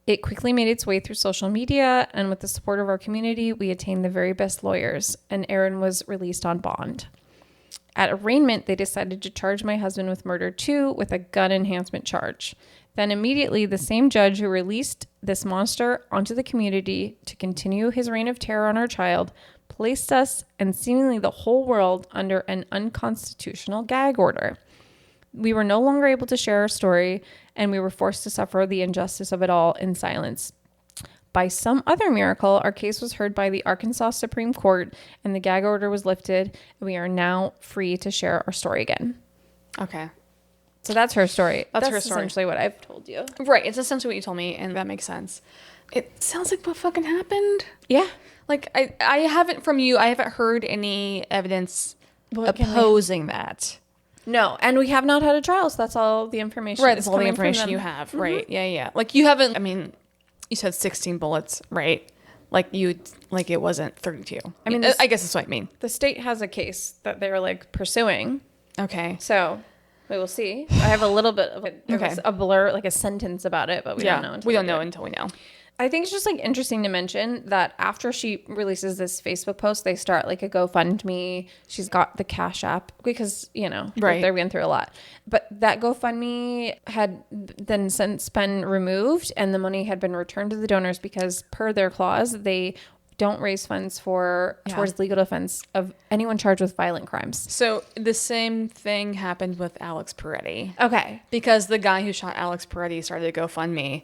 It quickly made its way through social media, and with the support of our community, we attained the very best lawyers, and Aaron was released on bond. At arraignment, they decided to charge my husband with murder 2 with a gun enhancement charge. Then immediately, the same judge who released this monster onto the community to continue his reign of terror on our child placed us and seemingly the whole world under an unconstitutional gag order. We were no longer able to share our story, and we were forced to suffer the injustice of it all in silence. By some other miracle, our case was heard by the Arkansas Supreme Court, and the gag order was lifted, and we are now free to share our story again. Okay. So that's her story. That's her story. Essentially what I've told you. Right. It's essentially what you told me, and that makes sense. It sounds like what fucking happened. Yeah. Like, I haven't heard any evidence opposing that. No, and we have not had a trial, so that's all the information. Right, that's all the information you have. Mm-hmm. Right, yeah. Like, you haven't, I mean, you said 16 bullets, right? Like, it wasn't 32. I mean, I guess that's what I mean. The state has a case that they're, like, pursuing. Okay. So, we will see. I have a little bit of a blur, like a sentence about it, but we don't know until we know. I think it's just like interesting to mention that after she releases this Facebook post, they start like a GoFundMe. She's got the Cash App because, right. They've been through a lot. But that GoFundMe had then since been removed and the money had been returned to the donors because per their clause, they don't raise funds towards legal defense of anyone charged with violent crimes. So the same thing happened with Alex Peretti. Okay. Because the guy who shot Alex Peretti started a GoFundMe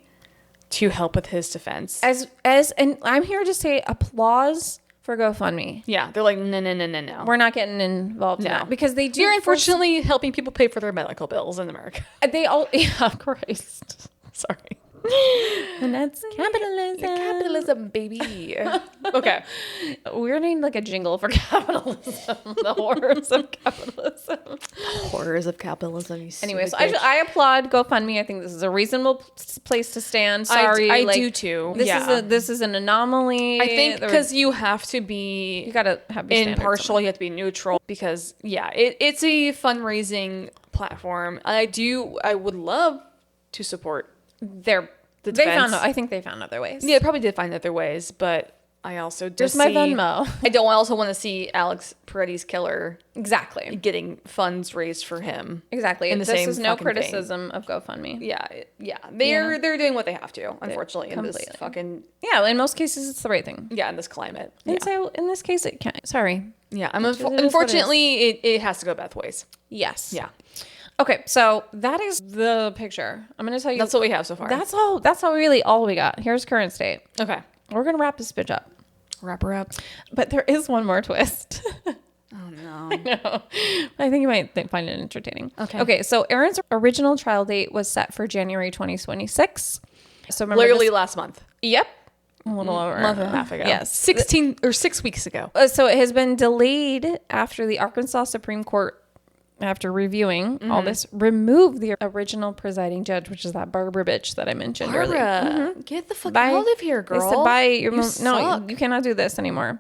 to help with his defense. And I'm here to say applause for GoFundMe. Yeah, they're like, no. We're not getting involved in that because they do. You're unfortunately helping people pay for their medical bills in America. They all, yeah, Christ. Sorry. And that's capitalism. Capitalism, baby. Okay. We're needing like a jingle for capitalism. The horrors of capitalism. Horrors of capitalism. Anyways, I applaud GoFundMe. I think this is a reasonable place to stand. Sorry. I do too. This is an anomaly. I think because you have to be... You got to be impartial. You have to be neutral because, it's a fundraising platform. I would love to support I think they found other ways. Yeah, they probably did find other ways, but I also just my Venmo. I don't also want to see Alex Peretti's killer exactly getting funds raised for him. Exactly. This is no criticism of GoFundMe. Yeah. They're doing what they have to, unfortunately, in this fucking in most cases it's the right thing. Yeah, in this climate. And so in this case it can't. Sorry. Yeah, unfortunately it has to go both ways. Yes. Yeah. Okay, so that is the picture. I'm going to tell you. That's what we have so far. That's all we got. Here's current state. Okay. We're going to wrap this bitch up. Wrap her up. But there is one more twist. Oh, no. No. I think you might find it entertaining. Okay. Okay, so Aaron's original trial date was set for January 2026. So remember Literally last month. Yep. A little over A month and a half ago. Yes. 6 weeks ago. So it has been delayed after the Arkansas Supreme Court, after reviewing all this, removed the original presiding judge, which is that Barbara bitch that I mentioned earlier. Get the fuck out of here, girl. They said, bye. No, suck. you cannot do this anymore.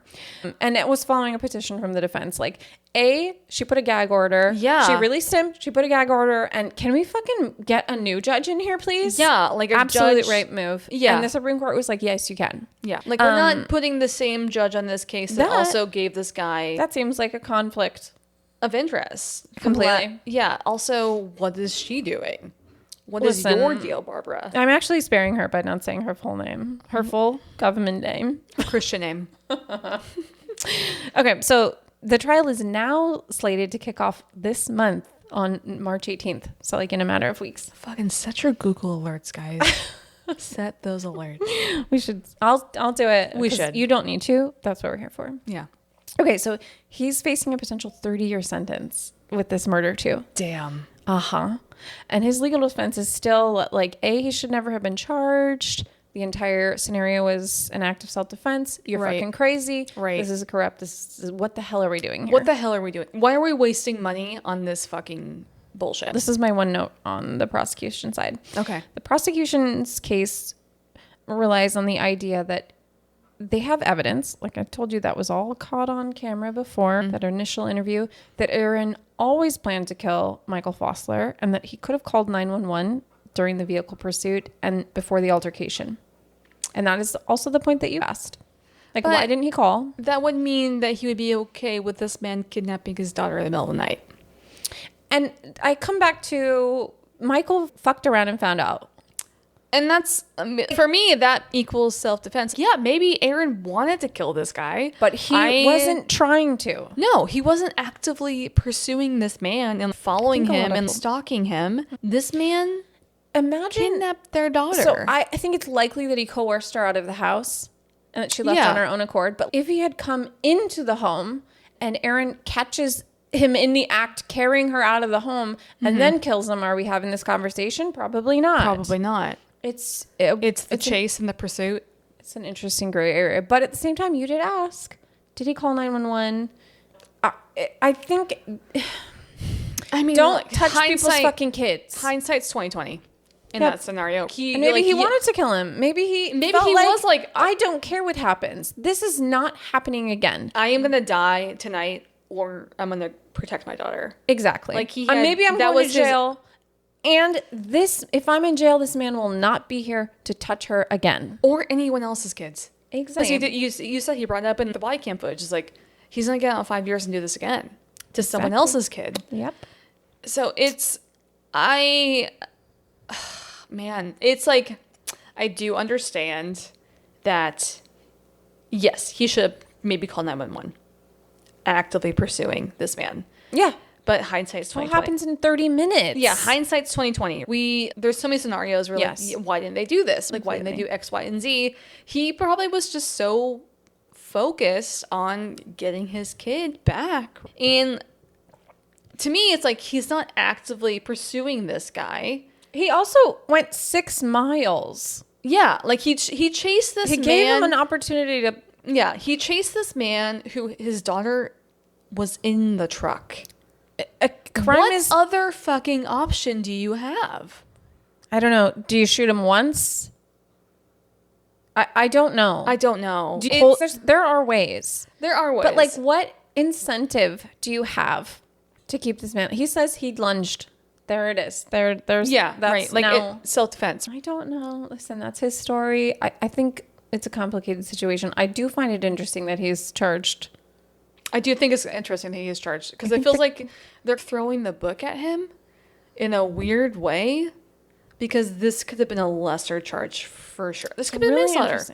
And it was following a petition from the defense. Like, she put a gag order. Yeah. She released him. She put a gag order. And can we fucking get a new judge in here, please? Yeah, like a absolute judge. right move. Yeah. And the Supreme Court was like, yes, you can. Yeah, like we're not putting the same judge on this case that also gave this guy That seems like a conflict. of interest. Completely. Yeah. Also, what is she doing? What is your deal, Barbara? I'm actually sparing her by not saying her full name, her full government name. Christian name. Okay, so the trial is now slated to kick off this month on March 18th. So like in a matter of weeks. Fucking set your Google alerts, guys. Set those alerts. We should. I'll do it. We 'cause should. You don't need to. That's what we're here for. Yeah. Okay, so he's facing a potential 30-year sentence with this murder too. Damn. And his legal defense is still like, he should never have been charged. The entire scenario was an act of self-defense. You're Right. fucking crazy. Right. This is corrupt. What the hell are we doing here? What the hell are we doing? Why are we wasting money on this fucking bullshit? This is my one note on the prosecution side. Okay. The prosecution's case relies on the idea that they have evidence, like I told you, that was all caught on camera before that initial interview, that Aaron always planned to kill Michael Fosler and that he could have called 911 during the vehicle pursuit and before the altercation. And that is also the point that you asked. Like, why didn't he call? That would mean that he would be okay with this man kidnapping his daughter in the middle of the night. And I come back to Michael fucked around and found out. And that's, for me, that equals self-defense. Yeah, maybe Aaron wanted to kill this guy. But he wasn't trying to. No, he wasn't actively pursuing this man and following him and stalking him. This man kidnapped their daughter. So I think it's likely that he coerced her out of the house and that she left on her own accord. But if he had come into the home and Aaron catches him in the act carrying her out of the home and then kills him, are we having this conversation? Probably not. Probably not. It's the chase and the pursuit. It's an interesting gray area. But at the same time, you did ask, did he call 911? I think... I mean, don't touch people's fucking kids. Hindsight's 2020 in that scenario. And maybe he wanted to kill him. Maybe he was like, I don't care what happens. This is not happening again. I am going to die tonight or I'm going to protect my daughter. Exactly. Like maybe I'm going to jail. And if I'm in jail, this man will not be here to touch her again. Or anyone else's kids. Exactly. You said he brought it up in the body cam footage. It's like, he's going to get out 5 years and do this again to someone else's kid. Yep. So it's like, I do understand that, yes, he should maybe call 911, actively pursuing this man. Yeah. But hindsight's 2020. What happens in 30 minutes? Yeah, hindsight's 2020. There's so many scenarios where like, why didn't they do this? Like, why didn't they do X, Y, and Z? He probably was just so focused on getting his kid back. And to me, it's like he's not actively pursuing this guy. He also went 6 miles. Yeah, like he chased this man. He gave him an opportunity to... Yeah, he chased this man who his daughter was in the truck. What other fucking option do you have? I don't know. Do you shoot him once? I don't know. I don't know. There are ways. There are ways. But like, what incentive do you have to keep this man? He says he lunged. There it is. There's that's right. Like self-defense. I don't know. Listen, that's his story. I think it's a complicated situation. I do find it interesting that he's charged. I do think it's interesting that he is charged because it feels like they're throwing the book at him in a weird way because this could have been a lesser charge for sure. This could have been manslaughter.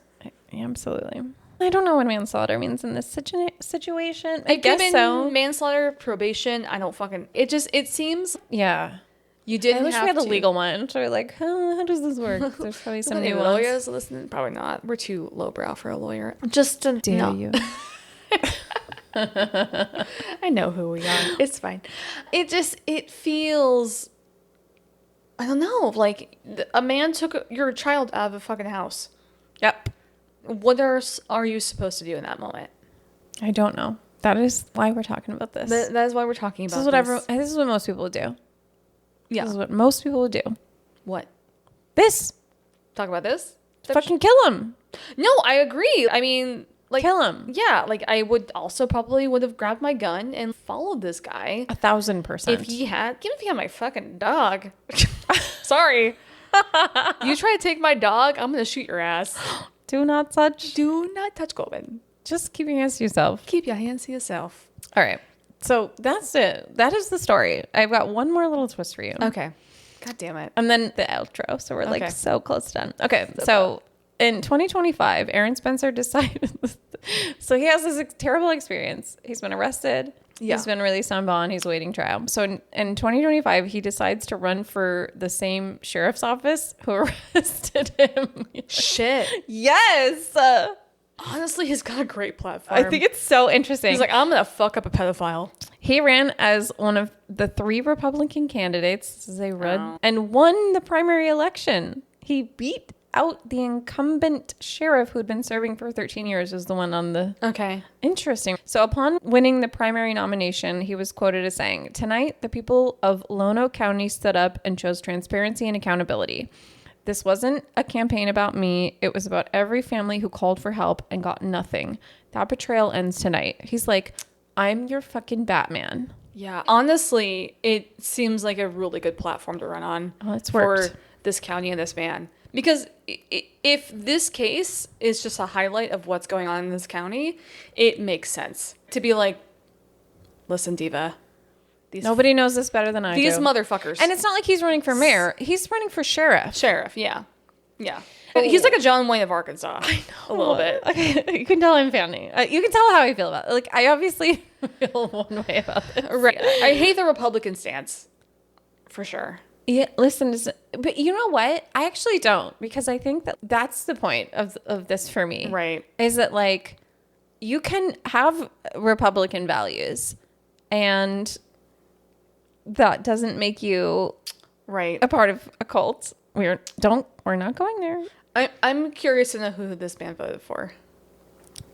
Absolutely. I don't know what manslaughter means in this situation. I It guess could have so. been manslaughter, probation. I don't fucking... It seems... Yeah. You didn't I wish have we had a to. legal one. So we're like, how does this work? There's probably some Any new ones. lawyers listening? Probably not. We're too lowbrow for a lawyer. Just to... Dare you. I know who we are. It's fine. It feels, I don't know, like a man took your child out of a fucking house. Yep. What else are you supposed to do in that moment? I don't know. That is why we're talking about this. That is why we're talking about This is what most people would do. Yeah. This is what most people would do. What? This. Talk about this? Fucking kill him. No, I agree. I mean, like, kill him. Yeah, like I would also probably would have grabbed my gun and followed this guy. 1,000%. If he had my fucking dog. Sorry. You try to take my dog, I'm gonna shoot your ass. Do not touch. Do not touch Coleman. Just keep your hands to yourself. Keep your hands to yourself. All right. So that's it. That is the story. I've got one more little twist for you. Okay. God damn it. And then the outro. So we're like so close done. Okay. So in 2025, Aaron Spencer decided. So he has this terrible experience. He's been arrested. Yeah. He's been released on bond. He's waiting trial. So in 2025, he decides to run for the same sheriff's office who arrested him. Shit. Yes. Honestly, he's got a great platform. I think it's so interesting. He's like, I'm going to fuck up a pedophile. He ran as one of the 3 Republican candidates, as I read, and won the primary election. He beat out the incumbent sheriff who'd been serving for 13 years, was the one on the... Okay. Interesting. So upon winning the primary nomination, he was quoted as saying, "Tonight, the people of Lono County stood up and chose transparency and accountability. This wasn't a campaign about me. It was about every family who called for help and got nothing. That betrayal ends tonight." He's like, I'm your fucking Batman. Yeah. Honestly, it seems like a really good platform to run on for this county and this man. Because if this case is just a highlight of what's going on in this county, it makes sense to be like, listen, Diva. Nobody knows this better than I do. These motherfuckers. And it's not like he's running for mayor. He's running for sheriff. Sheriff, yeah. Yeah. He's like a John Wayne of Arkansas. I know. A little bit. Okay. You can tell I'm fanning. You can tell how I feel about it. Like, I obviously feel one way about this. Right. I hate the Republican stance. For sure. Yeah, listen, but you know what? I actually don't, because I think that that's the point of this for me. Right. Is that, like, you can have Republican values and that doesn't make you a part of a cult. We're not going there. I'm curious to know who this man voted for.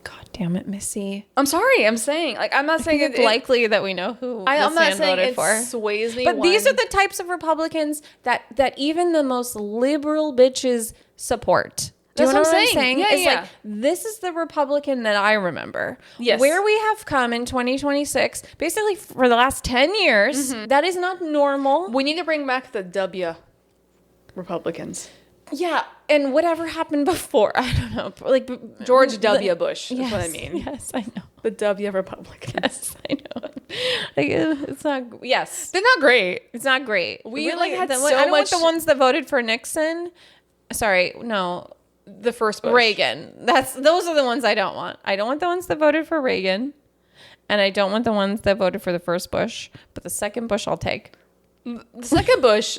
God damn it, Missy. I'm sorry. I'm saying, like, I'm not saying it's likely that we know who I'm not man saying voted it for. Sways me. But these are the types of Republicans that even the most liberal bitches support. Do you know what I'm saying? Yeah, it's like, this is the Republican that I remember. Yes. Where we have come in 2026, basically for the last 10 years, that is not normal. We need to bring back the W Republicans. Yeah, and whatever happened before, I don't know. Like George W. Bush is what I mean. Yes, I know. The W Republicans. Yes, I know. Like, it's not. Yes, they're not great. It's not great. We really had I so don't want much. the ones that voted for Nixon. Sorry, no. The first Bush. Reagan. Those are the ones I don't want. I don't want the ones that voted for Reagan, and I don't want the ones that voted for the first Bush. But the second Bush, I'll take. The second Bush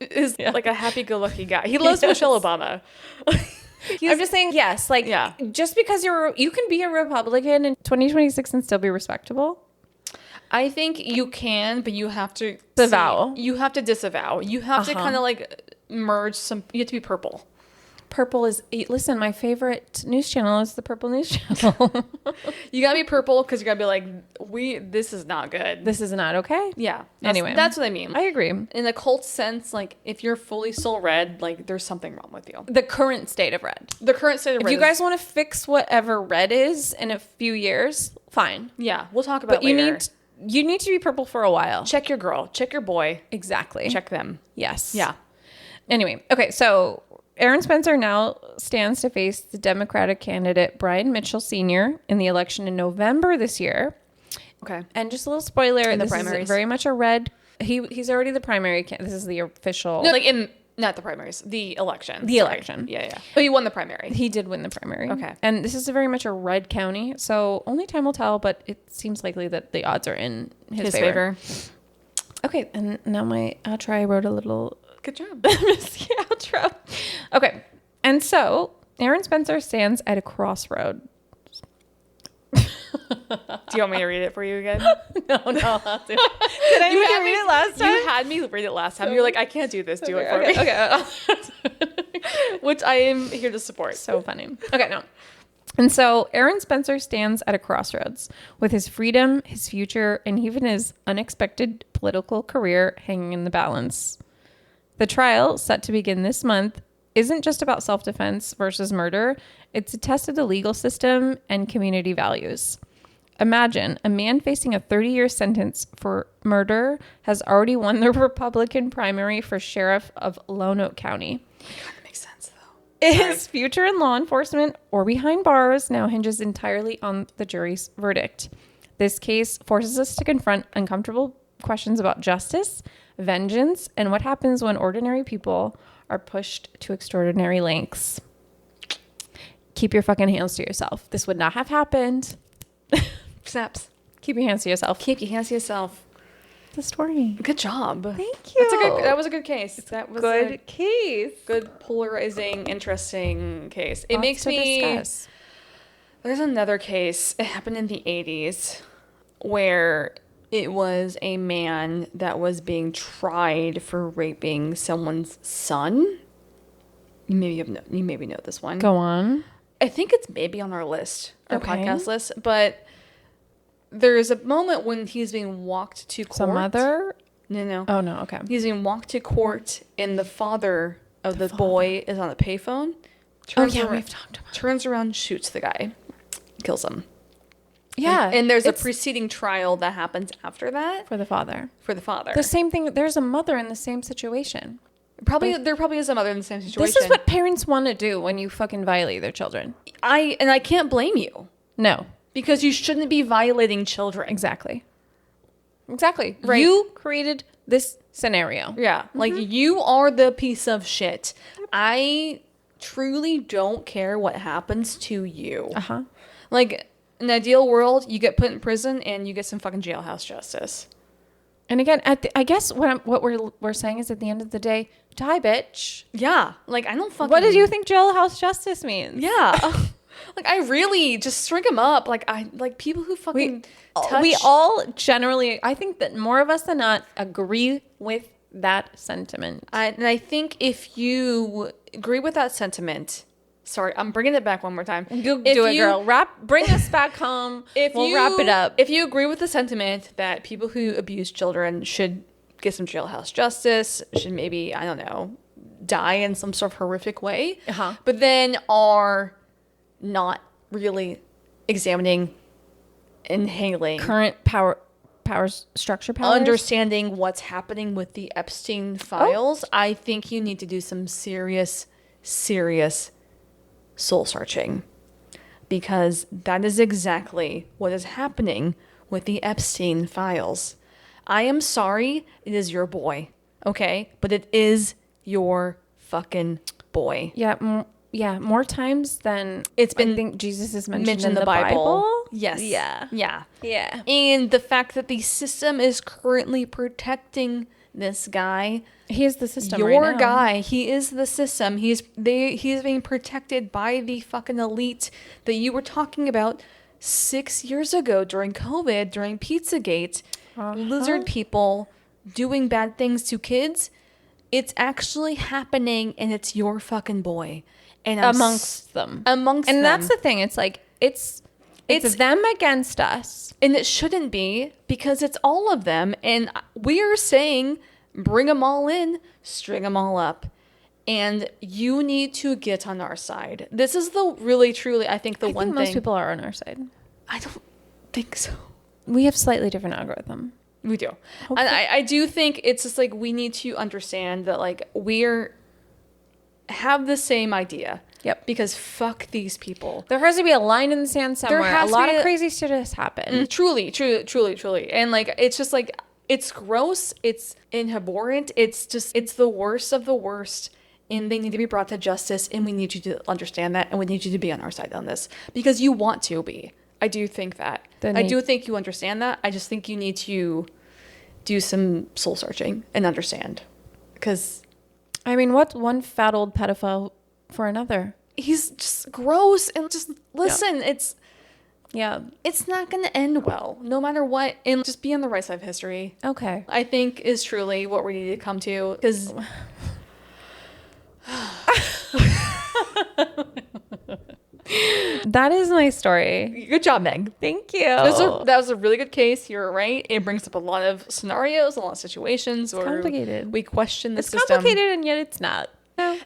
is like a happy-go-lucky guy. He loves Michelle Obama. I'm just saying, yes. Like, just because you can be a Republican in 2026 and still be respectable. I think you can, but you have to disavow. You have to disavow. You have to kind of like merge some. You have to be purple. Purple is, listen, my favorite news channel is the Purple News Channel. You gotta be purple because you gotta be like, this is not good. This is not okay. Yeah. Anyway. That's what I mean. I agree. In a cult sense, like, if you're fully soul red, like, there's something wrong with you. The current state of red. The current state of red. If you guys want to fix whatever red is in a few years, fine. Yeah, we'll talk about it later. You need to be purple for a while. Check your girl. Check your boy. Exactly. Check them. Yes. Yeah. Anyway, okay, so Aaron Spencer now stands to face the Democratic candidate Brian Mitchell Sr. in the election in November this year. Okay. And just a little spoiler, in the this primaries. is very much a red. He's already the primary. This is the official. No, like not the primaries, the election. The election. Yeah. But he won the primary. He did win the primary. Okay. And this is very much a red county, so only time will tell, but it seems likely that the odds are in his favor. Okay, and now my outro, I wrote a little... Good job. Missy outro. Okay, and so Aaron Spencer stands at a crossroad. Do you want me to read it for you again? No, I'll do it. Did I make you read it last time? You had me read it last time. You're like, I can't do this. Do it for me. Okay. Which I am here to support. So funny. Okay, no. And so Aaron Spencer stands at a crossroads with his freedom, his future, and even his unexpected political career hanging in the balance. The trial, set to begin this month, isn't just about self-defense versus murder. It's a test of the legal system and community values. Imagine a man facing a 30-year sentence for murder has already won the Republican primary for sheriff of Lone Oak County. That makes sense, though. His future in law enforcement or behind bars now hinges entirely on the jury's verdict. This case forces us to confront uncomfortable questions about justice, vengeance, and what happens when ordinary people are pushed to extraordinary lengths. Keep your fucking hands to yourself. This would not have happened. Snaps. Keep your hands to yourself. Keep your hands to yourself. The story. Good job. Thank you. That was a good case. That was Good case. good, polarizing, interesting case. It Lots makes to me... discuss. There's another case. It happened in the 80s where it was a man that was being tried for raping someone's son. You maybe know this one. Go on. I think it's maybe on our list, our Okay. podcast list, but there's a moment when he's being walked to court. Some mother? No. Oh, no. Okay. He's being walked to court, and the father of the boy is on a payphone. We've talked about Turns around, shoots the guy, kills him. Yeah. And there's a it's preceding trial that happens after that for the father. for the father. The same thing. There's a mother in the same situation. There probably is a mother in the same situation. This is what parents want to do when you fucking violate their children. I can't blame you No. because you shouldn't be violating children. Exactly. Right. You created this scenario. Yeah. Like you are the piece of shit. I truly don't care what happens to you. Uh-huh. Like in an ideal world, you get put in prison and you get some fucking jailhouse justice. And again, I guess what we're saying is at the end of the day, die, bitch. Yeah. Like I don't fucking... What did you think jailhouse justice means? Yeah. Like I really just string them up. Like people who fucking touch... We all generally, I think that more of us than not agree with that sentiment. And I think if you agree with that sentiment... Sorry, I'm bringing it back one more time. Do it, girl. Bring us back home. We'll wrap it up. If you agree with the sentiment that people who abuse children should get some jailhouse justice, should maybe, I don't know, die in some sort of horrific way, but then are not really examining and handling Current structure powers. understanding what's happening with the Epstein files, I think you need to do some serious soul searching, because that is exactly what is happening with the Epstein files. I am sorry, it is your boy, okay? But it is your fucking boy. Yeah, more times than It's been I think Jesus is mentioned in in the Bible. Yes. Yeah. Yeah. And the fact that the system is currently protecting this guy, He is the system. your right now. guy, he is the system. He's being protected by the fucking elite that you were talking about 6 years ago during COVID, during Pizzagate. Lizard people doing bad things to kids. It's actually happening, and it's your fucking boy. And amongst them. and that's the thing. It's like it's them against us. And it shouldn't be, because it's all of them. And we are saying, bring them all in, string them all up. And you need to get on our side. This is the really, truly, I think, one thing. Most people are on our side. I don't think so. We have slightly different algorithm. We do. And I do think it's just like we need to understand that like have the same idea. Yep. Because fuck these people. There has to be a line in the sand somewhere. has A to lot be of crazy shit has happened. Truly. And like it's just like it's gross, it's abhorrent, it's the worst of the worst, and they need to be brought to justice, and we need you to understand that, and we need you to be on our side on this because you want to be. I do think that. I do think you understand that. I just think you need to do some soul searching and understand, because I mean, what's one fat old pedophile for another? he's just gross, and just listen, it's Yeah. It's not going to end well, no matter what. And just be on the right side of history. Okay. I think is truly what we need to come to. Because... That is my story. Good job, Meg. Thank you. That was a really good case. You're right. It brings up a lot of scenarios, a lot of situations where complicated. we question the It's system. complicated, and yet it's not. No.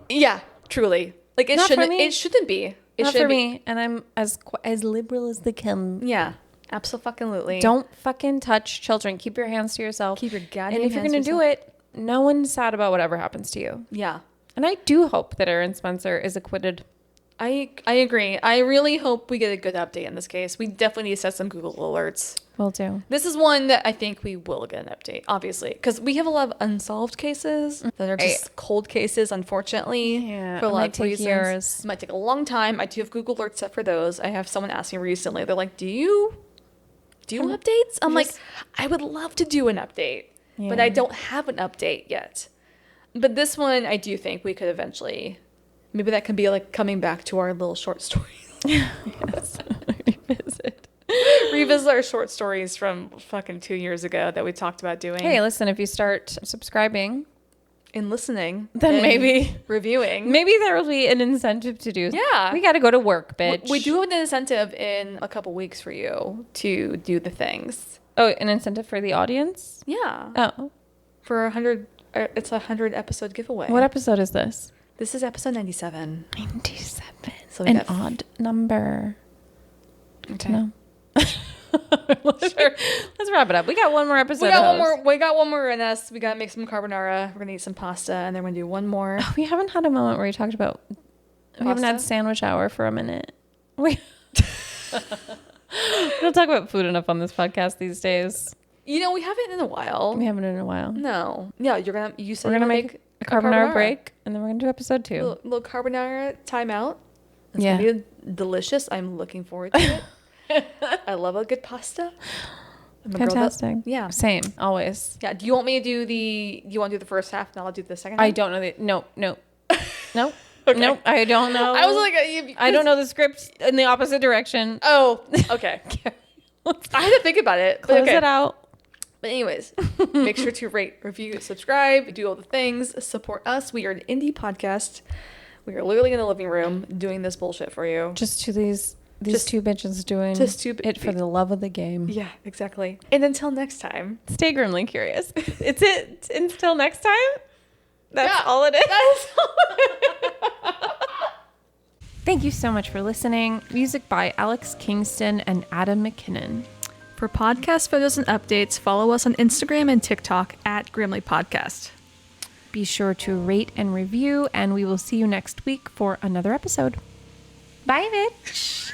Yeah, truly. Like it Not for shouldn't. me. It shouldn't be. It Not shouldn't for be. me, and I'm as liberal as they come. Yeah, absolutely. Don't fucking touch children. Keep your hands to yourself. Keep your goddamn And if you're hands gonna to do it, no one's sad about whatever happens to you. Yeah. And I do hope that Aaron Spencer is acquitted. I agree. I really hope we get a good update in this case. We definitely need to set some Google alerts. Will do. This is one that I think we will get an update, obviously, because we have a lot of unsolved cases that are just cold cases, unfortunately. Yeah, for a it lot might of take reasons. years. It might take a long time. I do have Google alerts set for those. I have someone asking recently. They're like, "Do you updates?" I'm like, "I would love to do an update, but I don't have an update yet." But this one, I do think we could eventually. Maybe that could be like coming back to our little short stories. Yes. Revisit our short stories from fucking 2 years ago that we talked about doing. Hey, listen, if you start subscribing And listening. then and maybe reviewing. maybe there will be an incentive to do. Yeah. We got to go to work, bitch. We do have an incentive in a couple weeks for you to do the things. Oh, an incentive for the audience? Yeah. Oh. For 100, it's a 100 episode giveaway. What episode is this? This is episode 97. 97. So we An got odd number. Okay. No. Sure. Let's wrap it up. We got one more episode. We got one more in us. We gotta make some carbonara. We're gonna eat some pasta, and then we're gonna do one more. We haven't had a moment where we talked about. We haven't had sandwich hour for a minute. We don't talk about food enough on this podcast these days. You know, we haven't in a while. We haven't in a while. No. Yeah, you said We're gonna make a carbonara break, and then we're gonna do episode 2. Little carbonara timeout. It's Yeah. gonna be delicious. I'm looking forward to it. I love a good pasta. I'm a girl that- Fantastic. Yeah. Same. Always. Yeah. Do you want me to do you want to do the first half and I'll do the second half? I don't know the. No. Okay. Nope. I don't know. I was like, I don't know the script in the opposite direction. Oh, okay. I had to think about it. But Close okay. it out. But anyways, make sure to rate, review, subscribe, do all the things, support us. We are an indie podcast. We are literally in the living room doing this bullshit for you. Just to these Just- two bitches doing it for the love of the game. Yeah, exactly. And until next time. Stay grimly curious. It's it. Until next time. That's all it is. Thank you so much for listening. Music by Alex Kingston and Adam McKinnon. For podcast photos and updates, follow us on Instagram and TikTok at Grimly Podcast. Be sure to rate and review, and we will see you next week for another episode. Bye, bitch.